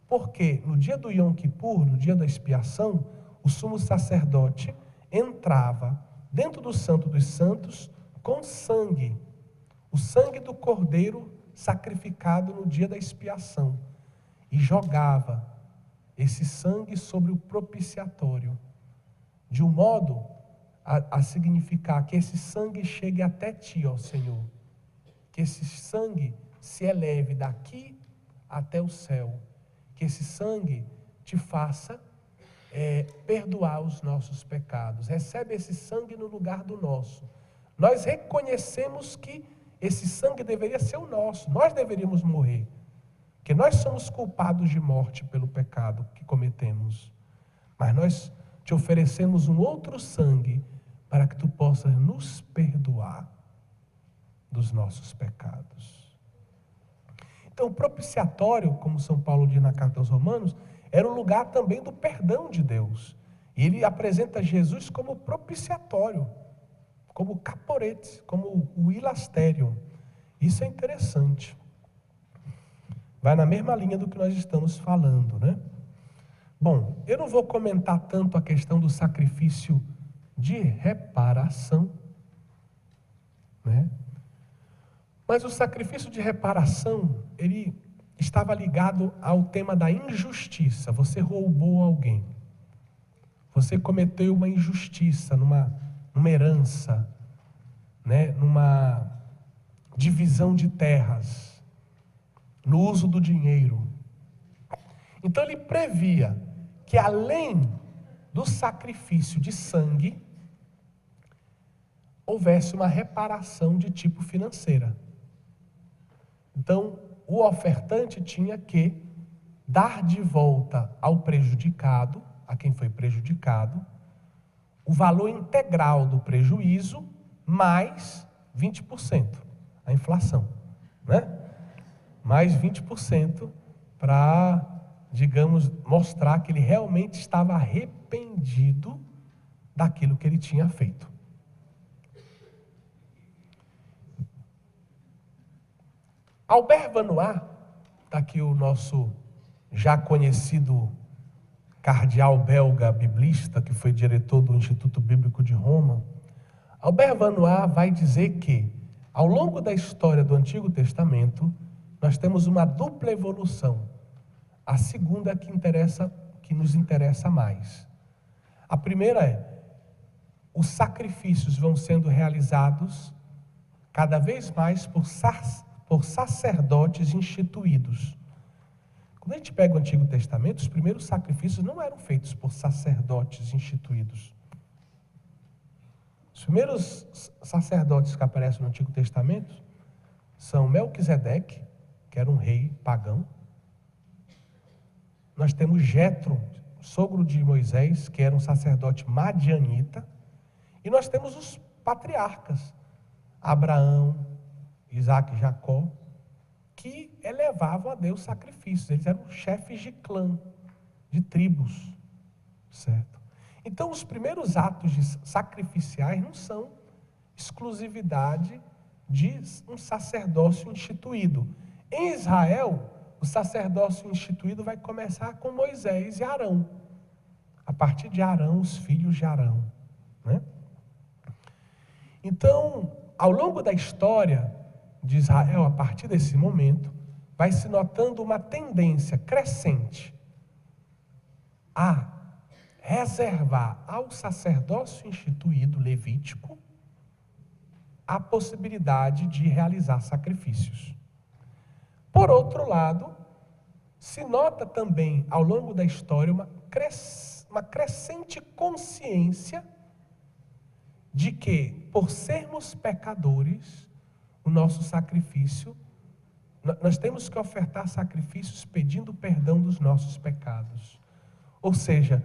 Porque no dia do Yom Kippur, no dia da expiação, o sumo sacerdote entrava dentro do Santo dos Santos com sangue, o sangue do cordeiro sacrificado no dia da expiação, e jogava esse sangue sobre o propiciatório, de um modo a significar que esse sangue chegue até ti, ó Senhor, que esse sangue se eleve daqui até o céu, que esse sangue te faça perdoar os nossos pecados. Recebe esse sangue no lugar do nosso. Nós reconhecemos que esse sangue deveria ser o nosso, nós deveríamos morrer, porque nós somos culpados de morte pelo pecado que cometemos. Mas nós te oferecemos um outro sangue para que tu possas nos perdoar dos nossos pecados. Então, o propiciatório, como São Paulo diz na carta aos Romanos, era o lugar também do perdão de Deus. E ele apresenta Jesus como propiciatório, como caporete, como o ilasterion. Isso é interessante. Vai na mesma linha do que nós estamos falando, né? Bom, eu não vou comentar tanto a questão do sacrifício de reparação, né? Mas o sacrifício de reparação, ele estava ligado ao tema da injustiça. Você roubou alguém. Você cometeu uma injustiça numa herança, né? Numa divisão de terras, no uso do dinheiro. Então ele previa que além do sacrifício de sangue, houvesse uma reparação de tipo financeira. Então, o ofertante tinha que dar de volta ao prejudicado, a quem foi prejudicado, o valor integral do prejuízo, mais 20%, a inflação, né? Mais 20% para digamos, mostrar que ele realmente estava arrependido daquilo que ele tinha feito. Albert Vanois, está aqui o nosso já conhecido cardeal belga biblista, que foi diretor do Instituto Bíblico de Roma. Albert Vanois vai dizer que, ao longo da história do Antigo Testamento, nós temos uma dupla evolução. A segunda é que nos interessa mais. A primeira é, os sacrifícios vão sendo realizados cada vez mais por sacerdotes instituídos. Quando a gente pega o Antigo Testamento, os primeiros sacrifícios não eram feitos por sacerdotes instituídos. Os primeiros sacerdotes que aparecem no Antigo Testamento são Melquisedeque, que era um rei pagão. Nós temos Jetro, sogro de Moisés, que era um sacerdote madianita. E nós temos os patriarcas, Abraão, Isaac e Jacó, que elevavam a Deus sacrifícios. Eles eram chefes de clã, de tribos, certo? Então, os primeiros atos sacrificiais não são exclusividade de um sacerdócio instituído. Em Israel, o sacerdócio instituído vai começar com Moisés e Arão. A partir de Arão, os filhos de Arão, né? Então, ao longo da história de Israel, a partir desse momento, vai se notando uma tendência crescente a reservar ao sacerdócio instituído levítico a possibilidade de realizar sacrifícios. Por outro lado, se nota também ao longo da história uma crescente consciência de que, por sermos pecadores, o nosso sacrifício, nós temos que ofertar sacrifícios pedindo perdão dos nossos pecados. Ou seja,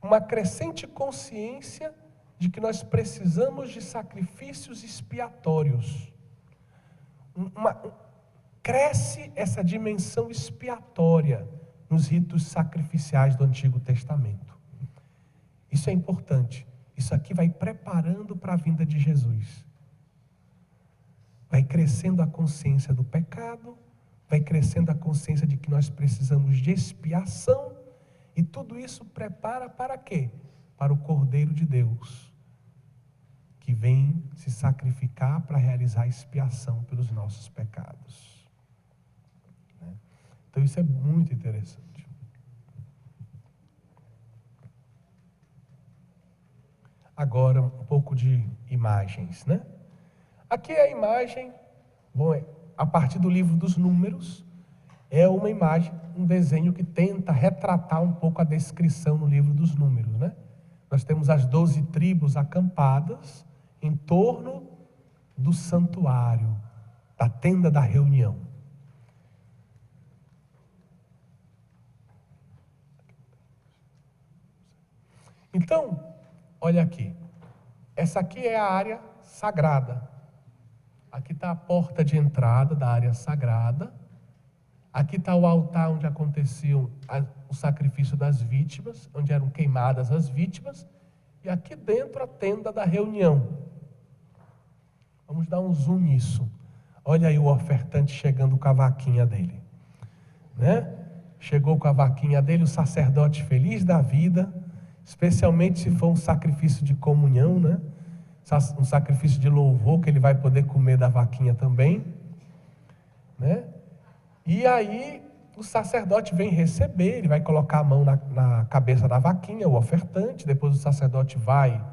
uma crescente consciência de que nós precisamos de sacrifícios expiatórios. Cresce essa dimensão expiatória nos ritos sacrificiais do Antigo Testamento. Isso é importante. Isso aqui vai preparando para a vinda de Jesus. Vai crescendo a consciência do pecado, vai crescendo a consciência de que nós precisamos de expiação, e tudo isso prepara para quê? Para o Cordeiro de Deus, que vem se sacrificar para realizar a expiação pelos nossos pecados. Então isso é muito interessante. Agora, um pouco de imagens, né? Aqui é a imagem, a partir do livro dos Números, é uma imagem, um desenho que tenta retratar um pouco a descrição no livro dos Números, né? Nós temos as 12 tribos acampadas em torno do santuário, da tenda da reunião. Então, olha aqui, essa aqui é a área sagrada. Aqui está a porta de entrada da área sagrada. Aqui está o altar onde aconteciam o sacrifício das vítimas, onde eram queimadas as vítimas. E aqui dentro a tenda da reunião. Vamos dar um zoom nisso. Olha aí o ofertante chegando com a vaquinha dele, né? Chegou com a vaquinha dele, o sacerdote feliz da vida, especialmente se for um sacrifício de comunhão, né? Um sacrifício de louvor, que ele vai poder comer da vaquinha também, né? E aí o sacerdote vem receber, ele vai colocar a mão na cabeça da vaquinha, o ofertante, depois o sacerdote vai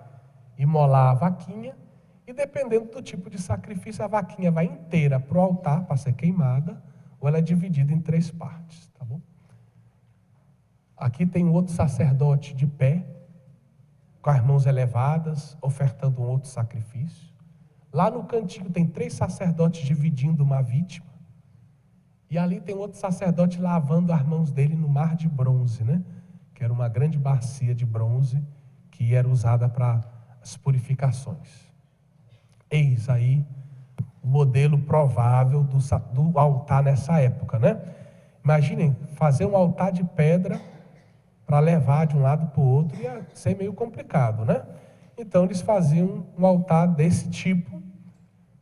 imolar a vaquinha, e dependendo do tipo de sacrifício, a vaquinha vai inteira para o altar para ser queimada, ou ela é dividida em 3 partes, tá bom? Aqui tem um outro sacerdote de pé, com as mãos elevadas, ofertando um outro sacrifício. Lá no cantinho tem 3 sacerdotes dividindo uma vítima. E ali tem outro sacerdote lavando as mãos dele no mar de bronze, né? Que era uma grande bacia de bronze que era usada para as purificações. Eis aí o modelo provável do altar nessa época, né? Imaginem, fazer um altar de pedra para levar de um lado para o outro ia ser meio complicado, né? Então eles faziam um altar desse tipo,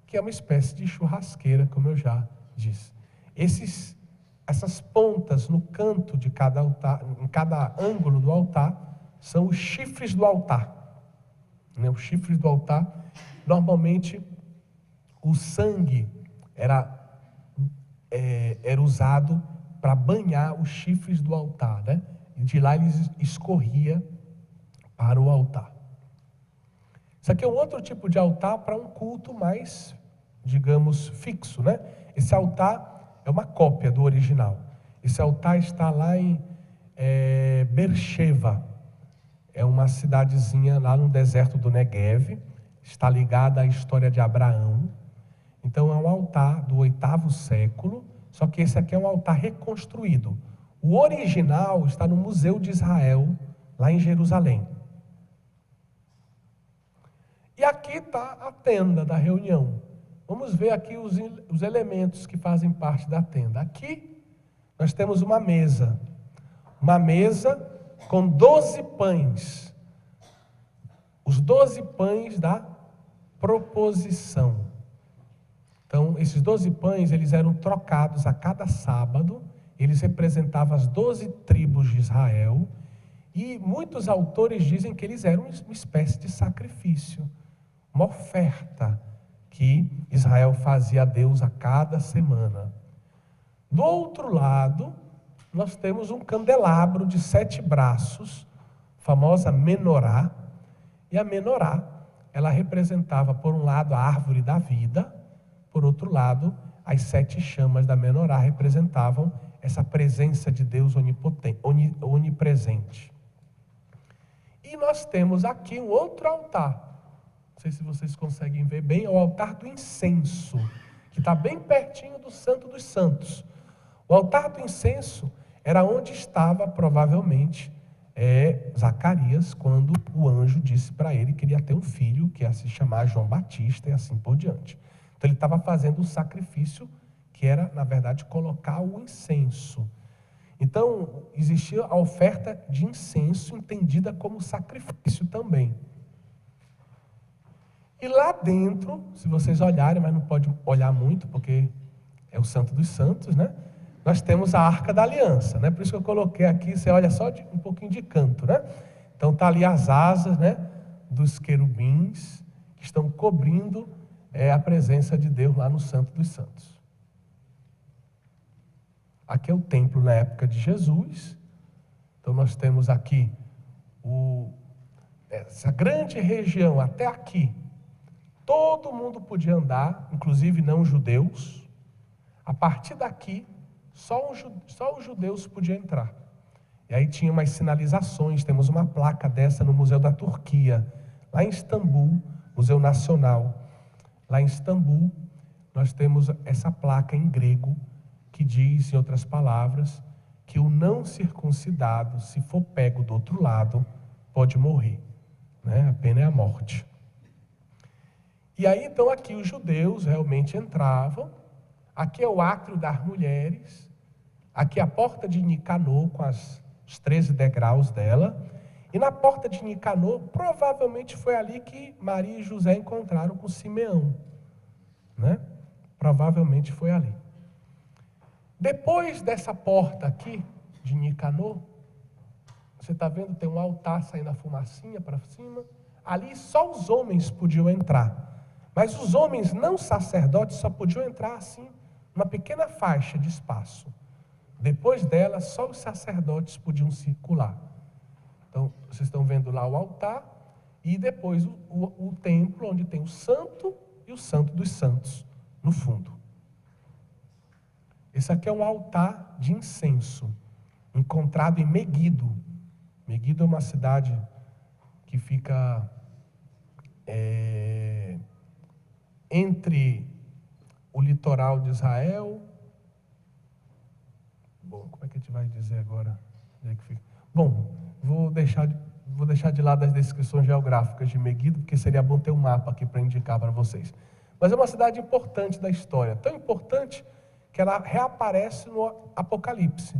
que é uma espécie de churrasqueira, como eu já disse. Essas pontas no canto de cada altar, em cada ângulo do altar, são os chifres do altar. Né? Os chifres do altar, normalmente o sangue era usado para banhar os chifres do altar, né? E de lá ele escorria para o altar. Isso aqui é um outro tipo de altar para um culto mais, digamos, fixo, né? Esse altar é uma cópia do original. Esse altar está lá em Beersheba. É uma cidadezinha lá no deserto do Neguev. Está ligada à história de Abraão. Então é um altar do 8º século, só que esse aqui é um altar reconstruído. O original está no Museu de Israel, lá em Jerusalém. E aqui está a tenda da reunião. Vamos ver aqui os elementos que fazem parte da tenda. Aqui nós temos uma mesa com 12 pães. Os 12 pães da proposição. Então, esses 12 pães, eles eram trocados a cada sábado, eles representavam as 12 tribos de Israel, e muitos autores dizem que eles eram uma espécie de sacrifício, uma oferta que Israel fazia a Deus a cada semana. Do outro lado, nós temos um candelabro de 7 braços, famosa menorá, e a menorá, ela representava, por um lado, a árvore da vida, por outro lado, as 7 chamas da menorá representavam essa presença de Deus onipotente, onipresente. E nós temos aqui um outro altar. Não sei se vocês conseguem ver bem, é o altar do incenso, que está bem pertinho do Santo dos Santos. O altar do incenso era onde estava, provavelmente, Zacarias, quando o anjo disse para ele que ele ia ter um filho, que ia se chamar João Batista, e assim por diante. Então ele estava fazendo um sacrifício que era, na verdade, colocar o incenso. Então, existia a oferta de incenso entendida como sacrifício também. E lá dentro, se vocês olharem, mas não pode olhar muito, porque é o Santo dos Santos, né? Nós temos a Arca da Aliança, né? Por isso que eu coloquei aqui, você olha só um pouquinho de canto, né? Então está ali as asas, né, dos querubins, que estão cobrindo a presença de Deus lá no Santo dos Santos. Aqui é o templo na época de Jesus. Então nós temos aqui essa grande região até aqui. Todo mundo podia andar, inclusive não judeus. A partir daqui, só os judeus podiam entrar. E aí tinha umas sinalizações, temos uma placa dessa no Museu da Turquia, lá em Istambul, Museu Nacional. Lá em Istambul, nós temos essa placa em grego, que diz, em outras palavras, que o não circuncidado, se for pego do outro lado, pode morrer, né? A pena é a morte. E aí, então, aqui os judeus realmente entravam. Aqui é o átrio das mulheres. Aqui é a porta de Nicanor, com os 13 degraus dela. E na porta de Nicanor, provavelmente foi ali que Maria e José encontraram com Simeão, né? Provavelmente foi ali. Depois dessa porta aqui, de Nicanor, você está vendo, tem um altar saindo a fumacinha para cima. Ali só os homens podiam entrar. Mas os homens não sacerdotes só podiam entrar assim, uma pequena faixa de espaço. Depois dela, só os sacerdotes podiam circular. Então, vocês estão vendo lá o altar e depois o templo, onde tem o santo e o santo dos santos, no fundo. Esse aqui é um altar de incenso, encontrado em Meguido. Meguido é uma cidade que fica entre o litoral de Israel. Bom, como é que a gente vai dizer agora? Onde é que fica? Bom, vou deixar de lado as descrições geográficas de Meguido, porque seria bom ter um mapa aqui para indicar para vocês. Mas é uma cidade importante da história, tão importante que ela reaparece no Apocalipse.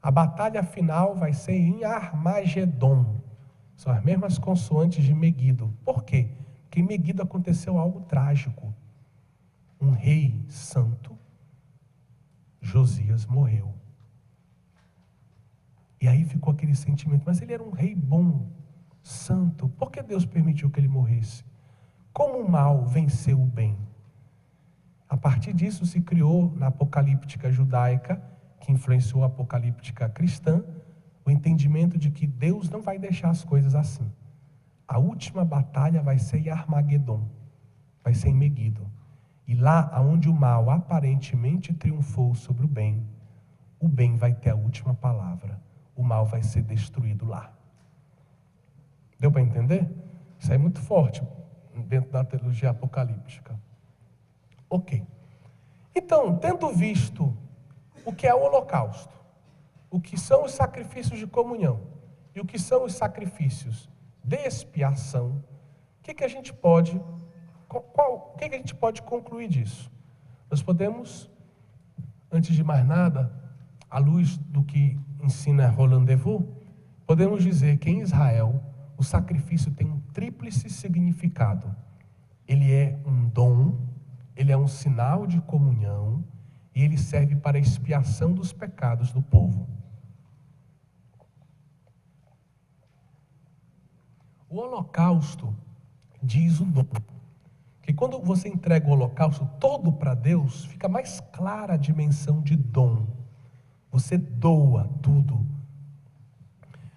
A batalha final vai ser em Armagedon. São as mesmas consoantes de Meguido. Por quê? Porque em Meguido aconteceu algo trágico. Um rei santo, Josias, morreu. E aí ficou aquele sentimento, mas ele era um rei bom, santo. Por que Deus permitiu que ele morresse? Como o mal venceu o bem? A partir disso se criou na apocalíptica judaica, que influenciou a apocalíptica cristã, o entendimento de que Deus não vai deixar as coisas assim. A última batalha vai ser em Armagedon, vai ser em Meguido. E lá onde o mal aparentemente triunfou sobre o bem vai ter a última palavra. O mal vai ser destruído lá. Deu para entender? Isso aí é muito forte dentro da teologia apocalíptica. Ok. Então, tendo visto o que é o holocausto, o que são os sacrifícios de comunhão e o que são os sacrifícios de expiação, o que a gente pode concluir disso? Nós podemos, antes de mais nada, à luz do que ensina Roland de Vaux, podemos dizer que em Israel o sacrifício tem um tríplice significado. Ele é um dom, ele é um sinal de comunhão e ele serve para a expiação dos pecados do povo. O holocausto diz o dom. Que quando você entrega o holocausto todo para Deus, fica mais clara a dimensão de dom. Você doa tudo.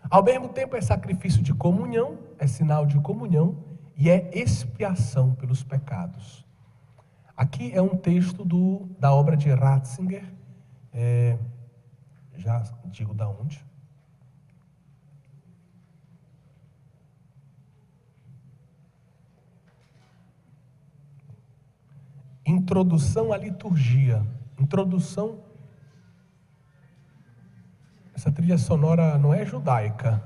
Ao mesmo tempo é sacrifício de comunhão, é sinal de comunhão e é expiação pelos pecados. Aqui é um texto da obra de Ratzinger, já digo da onde. Introdução à liturgia. Introdução. Essa trilha sonora não é judaica.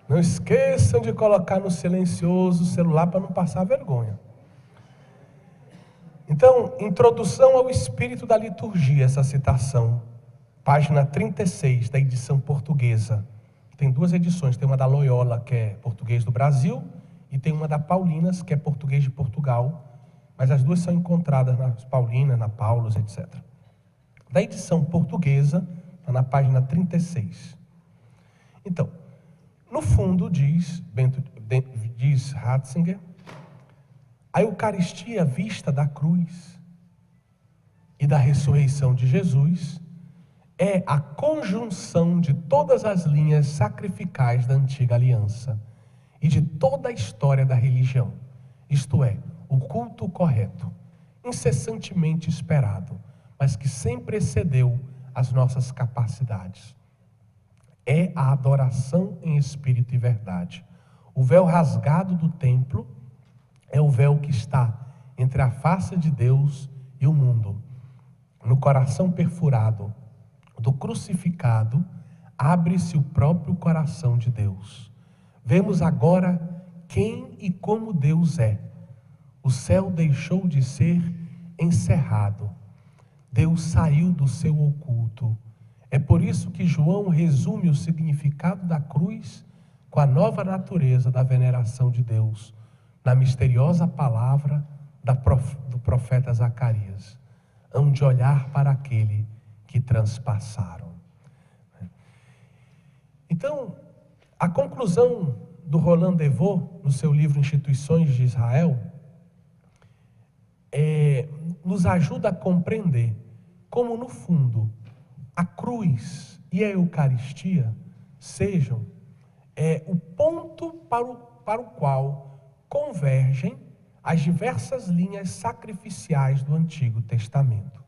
Não esqueçam de colocar no silencioso o celular para não passar vergonha. Então, introdução ao espírito da liturgia, essa citação. Página 36 da edição portuguesa. Tem duas edições, tem uma da Loyola, que é português do Brasil, e tem uma da Paulinas, que é português de Portugal, mas as duas são encontradas nas Paulinas, na Paulus, etc. Da edição portuguesa, está na página 36. Então, no fundo, diz Ratzinger, a Eucaristia vista da cruz e da ressurreição de Jesus é a conjunção de todas as linhas sacrificais da antiga aliança e de toda a história da religião, isto é, o culto correto, incessantemente esperado, mas que sempre excedeu as nossas capacidades. É a adoração em espírito e verdade. O véu rasgado do templo é o véu que está entre a face de Deus e o mundo. No coração perfurado do crucificado, abre-se o próprio coração de Deus. Vemos agora quem e como Deus é. O céu deixou de ser encerrado. Deus saiu do seu oculto. É por isso que João resume o significado da cruz com a nova natureza da veneração de Deus, na misteriosa palavra do profeta Zacarias. Hão de olhar para aquele que transpassaram. Então, a conclusão do Roland de Vaux, no seu livro Instituições de Israel, nos ajuda a compreender como, no fundo, a cruz e a Eucaristia sejam o ponto para o qual convergem as diversas linhas sacrificiais do Antigo Testamento.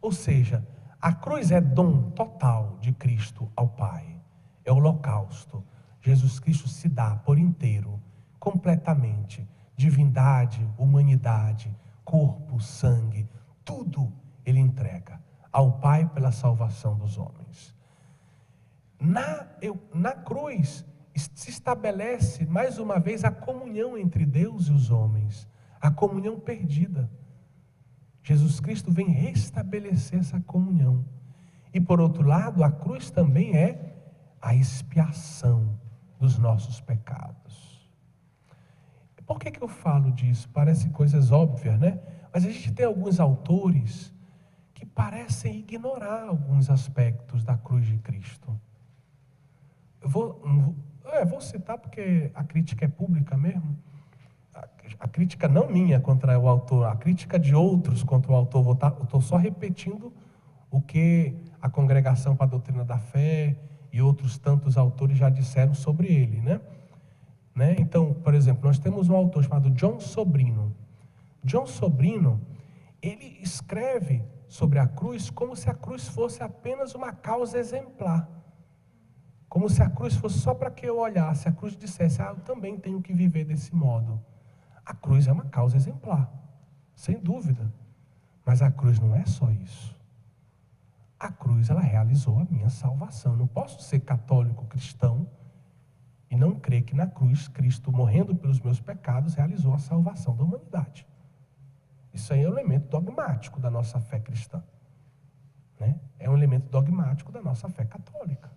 Ou seja, a cruz é dom total de Cristo ao Pai. É o holocausto. Jesus Cristo se dá por inteiro, completamente. Divindade, humanidade, corpo, sangue, tudo ele entrega ao Pai pela salvação dos homens. Na cruz se estabelece mais uma vez a comunhão entre Deus e os homens. A comunhão perdida. Jesus Cristo vem restabelecer essa comunhão. E por outro lado, a cruz também é a expiação dos nossos pecados. Por que eu falo disso? Parece coisas óbvias, né? Mas a gente tem alguns autores que parecem ignorar alguns aspectos da cruz de Cristo. Eu vou citar porque a crítica é pública mesmo. A crítica não minha contra o autor, a crítica de outros contra o autor. Eu estou só repetindo o que a Congregação para a Doutrina da Fé e outros tantos autores já disseram sobre ele, né? Então, por exemplo, nós temos um autor chamado John Sobrino. John Sobrino, ele escreve sobre a cruz como se a cruz fosse apenas uma causa exemplar. Como se a cruz fosse só para que eu olhasse, a cruz dissesse, eu também tenho que viver desse modo. A cruz é uma causa exemplar, sem dúvida. Mas a cruz não é só isso. A cruz, ela realizou a minha salvação. Eu não posso ser católico cristão e não crer que na cruz, Cristo, morrendo pelos meus pecados, realizou a salvação da humanidade. Isso aí é um elemento dogmático da nossa fé cristã, né? É um elemento dogmático da nossa fé católica.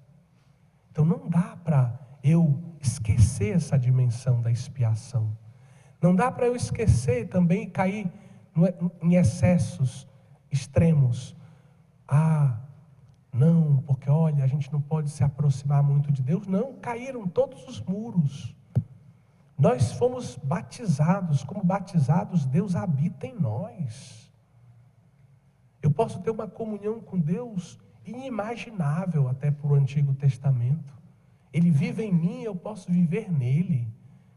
Então não dá para eu esquecer essa dimensão da expiação. Não dá para eu esquecer também e cair em excessos extremos. Não, porque olha, a gente não pode se aproximar muito de Deus. Não, caíram todos os muros. Nós fomos batizados, como batizados, Deus habita em nós. Eu posso ter uma comunhão com Deus inimaginável até por o Antigo Testamento. Ele vive em mim, eu posso viver nele.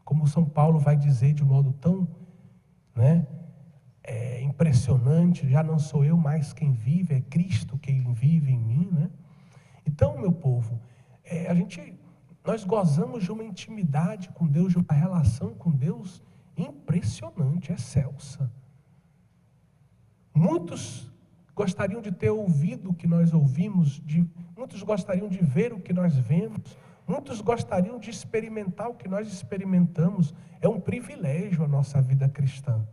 Como São Paulo vai dizer de um modo tão impressionante, já não sou eu mais quem vive, é Cristo quem vive em mim, né? Então, meu povo, nós gozamos de uma intimidade com Deus, de uma relação com Deus impressionante, excelsa. Muitos gostariam de ter ouvido o que nós ouvimos, muitos gostariam de ver o que nós vemos, muitos gostariam de experimentar o que nós experimentamos. É um privilégio a nossa vida cristã.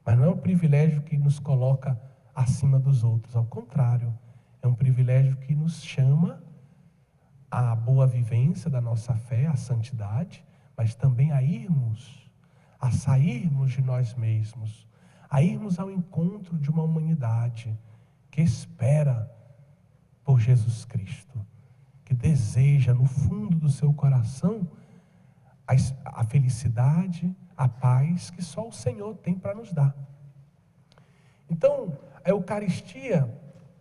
Mas não é um privilégio que nos coloca acima dos outros. Ao contrário, é um privilégio que nos chama à boa vivência da nossa fé, à santidade, mas também a sairmos de nós mesmos, a irmos ao encontro de uma humanidade que espera por Jesus Cristo, que deseja no fundo do seu coração a felicidade, a paz que só o Senhor tem para nos dar. Então, a Eucaristia,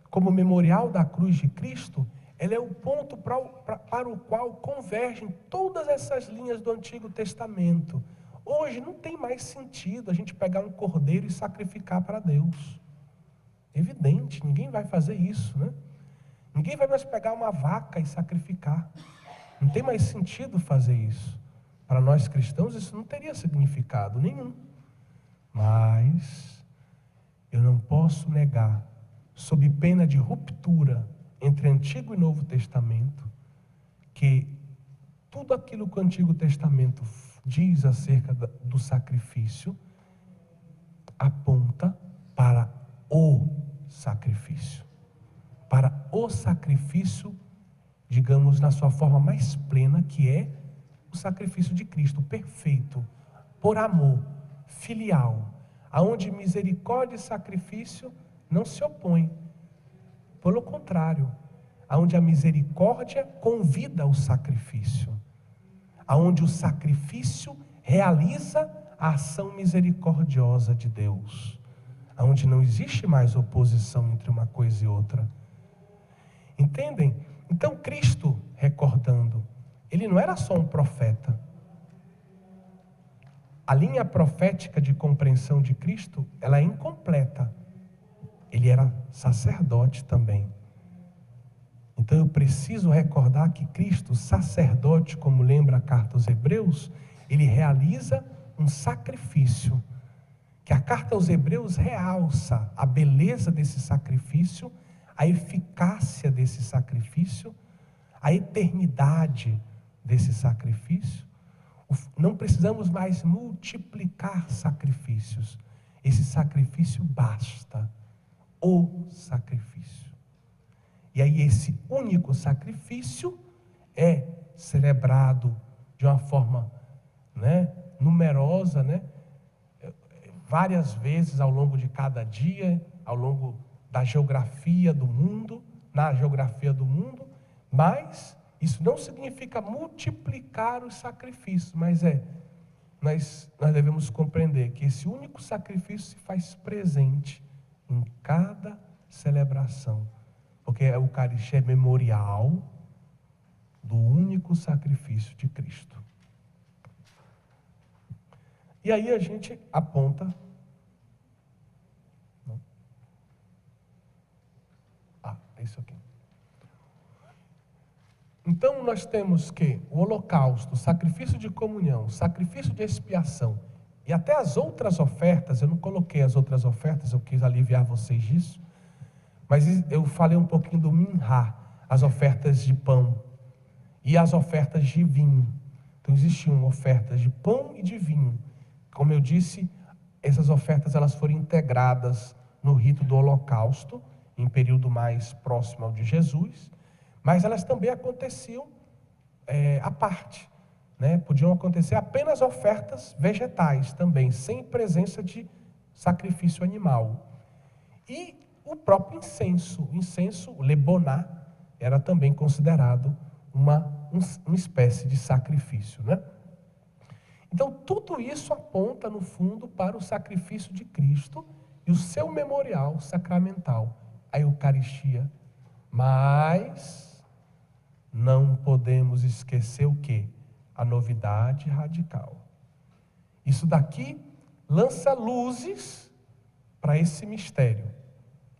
como memorial da cruz de Cristo, ela é o ponto para o qual convergem todas essas linhas do Antigo Testamento. Hoje não tem mais sentido a gente pegar um cordeiro e sacrificar para Deus. Evidente, ninguém vai fazer isso, né? Ninguém vai mais pegar uma vaca e sacrificar. Não tem mais sentido fazer isso. Para nós cristãos isso não teria significado nenhum. Mas eu não posso negar, sob pena de ruptura entre Antigo e Novo Testamento, que tudo aquilo que o Antigo Testamento diz acerca do sacrifício aponta para o sacrifício. Para o sacrifício, digamos, na sua forma mais plena, que é o sacrifício de Cristo, perfeito, por amor, filial, aonde misericórdia e sacrifício não se opõem. Pelo contrário, aonde a misericórdia convida ao sacrifício, aonde o sacrifício realiza a ação misericordiosa de Deus, aonde não existe mais oposição entre uma coisa e outra. Entendem? Então Cristo, recordando, ele não era só um profeta. A linha profética de compreensão de Cristo, ela é incompleta. Ele era sacerdote também. Então eu preciso recordar que Cristo, sacerdote, como lembra a carta aos Hebreus, ele realiza um sacrifício. Que a carta aos Hebreus realça a beleza desse sacrifício, a eficácia desse sacrifício, a eternidade desse sacrifício, Não precisamos mais multiplicar sacrifícios. Esse sacrifício basta. O sacrifício. E aí esse único sacrifício é celebrado de uma forma, numerosa, várias vezes ao longo de cada dia, ao longo da geografia do mundo, na geografia do mundo, mas isso não significa multiplicar os sacrifícios, mas nós devemos compreender que esse único sacrifício se faz presente em cada celebração, porque a Eucaristia é memorial do único sacrifício de Cristo. E aí a gente aponta. É isso aqui. Então nós temos que o holocausto, o sacrifício de comunhão, o sacrifício de expiação e até as outras ofertas, eu não coloquei as outras ofertas, eu quis aliviar vocês disso, mas eu falei um pouquinho do minhá, as ofertas de pão e as ofertas de vinho. Então existiam ofertas de pão e de vinho. Como eu disse, essas ofertas elas foram integradas no rito do holocausto, em período mais próximo ao de Jesus, mas elas também aconteciam à parte, Podiam acontecer apenas ofertas vegetais também, sem presença de sacrifício animal. E o próprio incenso, o incenso, o leboná, era também considerado uma espécie de sacrifício, Então, tudo isso aponta, no fundo, para o sacrifício de Cristo e o seu memorial sacramental, a Eucaristia. Mas não podemos esquecer o quê? A novidade radical. Isso daqui lança luzes para esse mistério,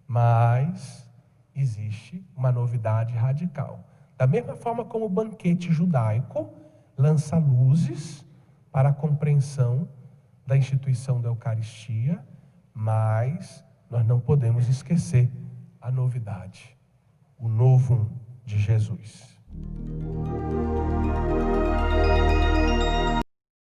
mas existe uma novidade radical. Da mesma forma como o banquete judaico lança luzes para a compreensão da instituição da Eucaristia, mas nós não podemos esquecer a novidade, o novo de Jesus.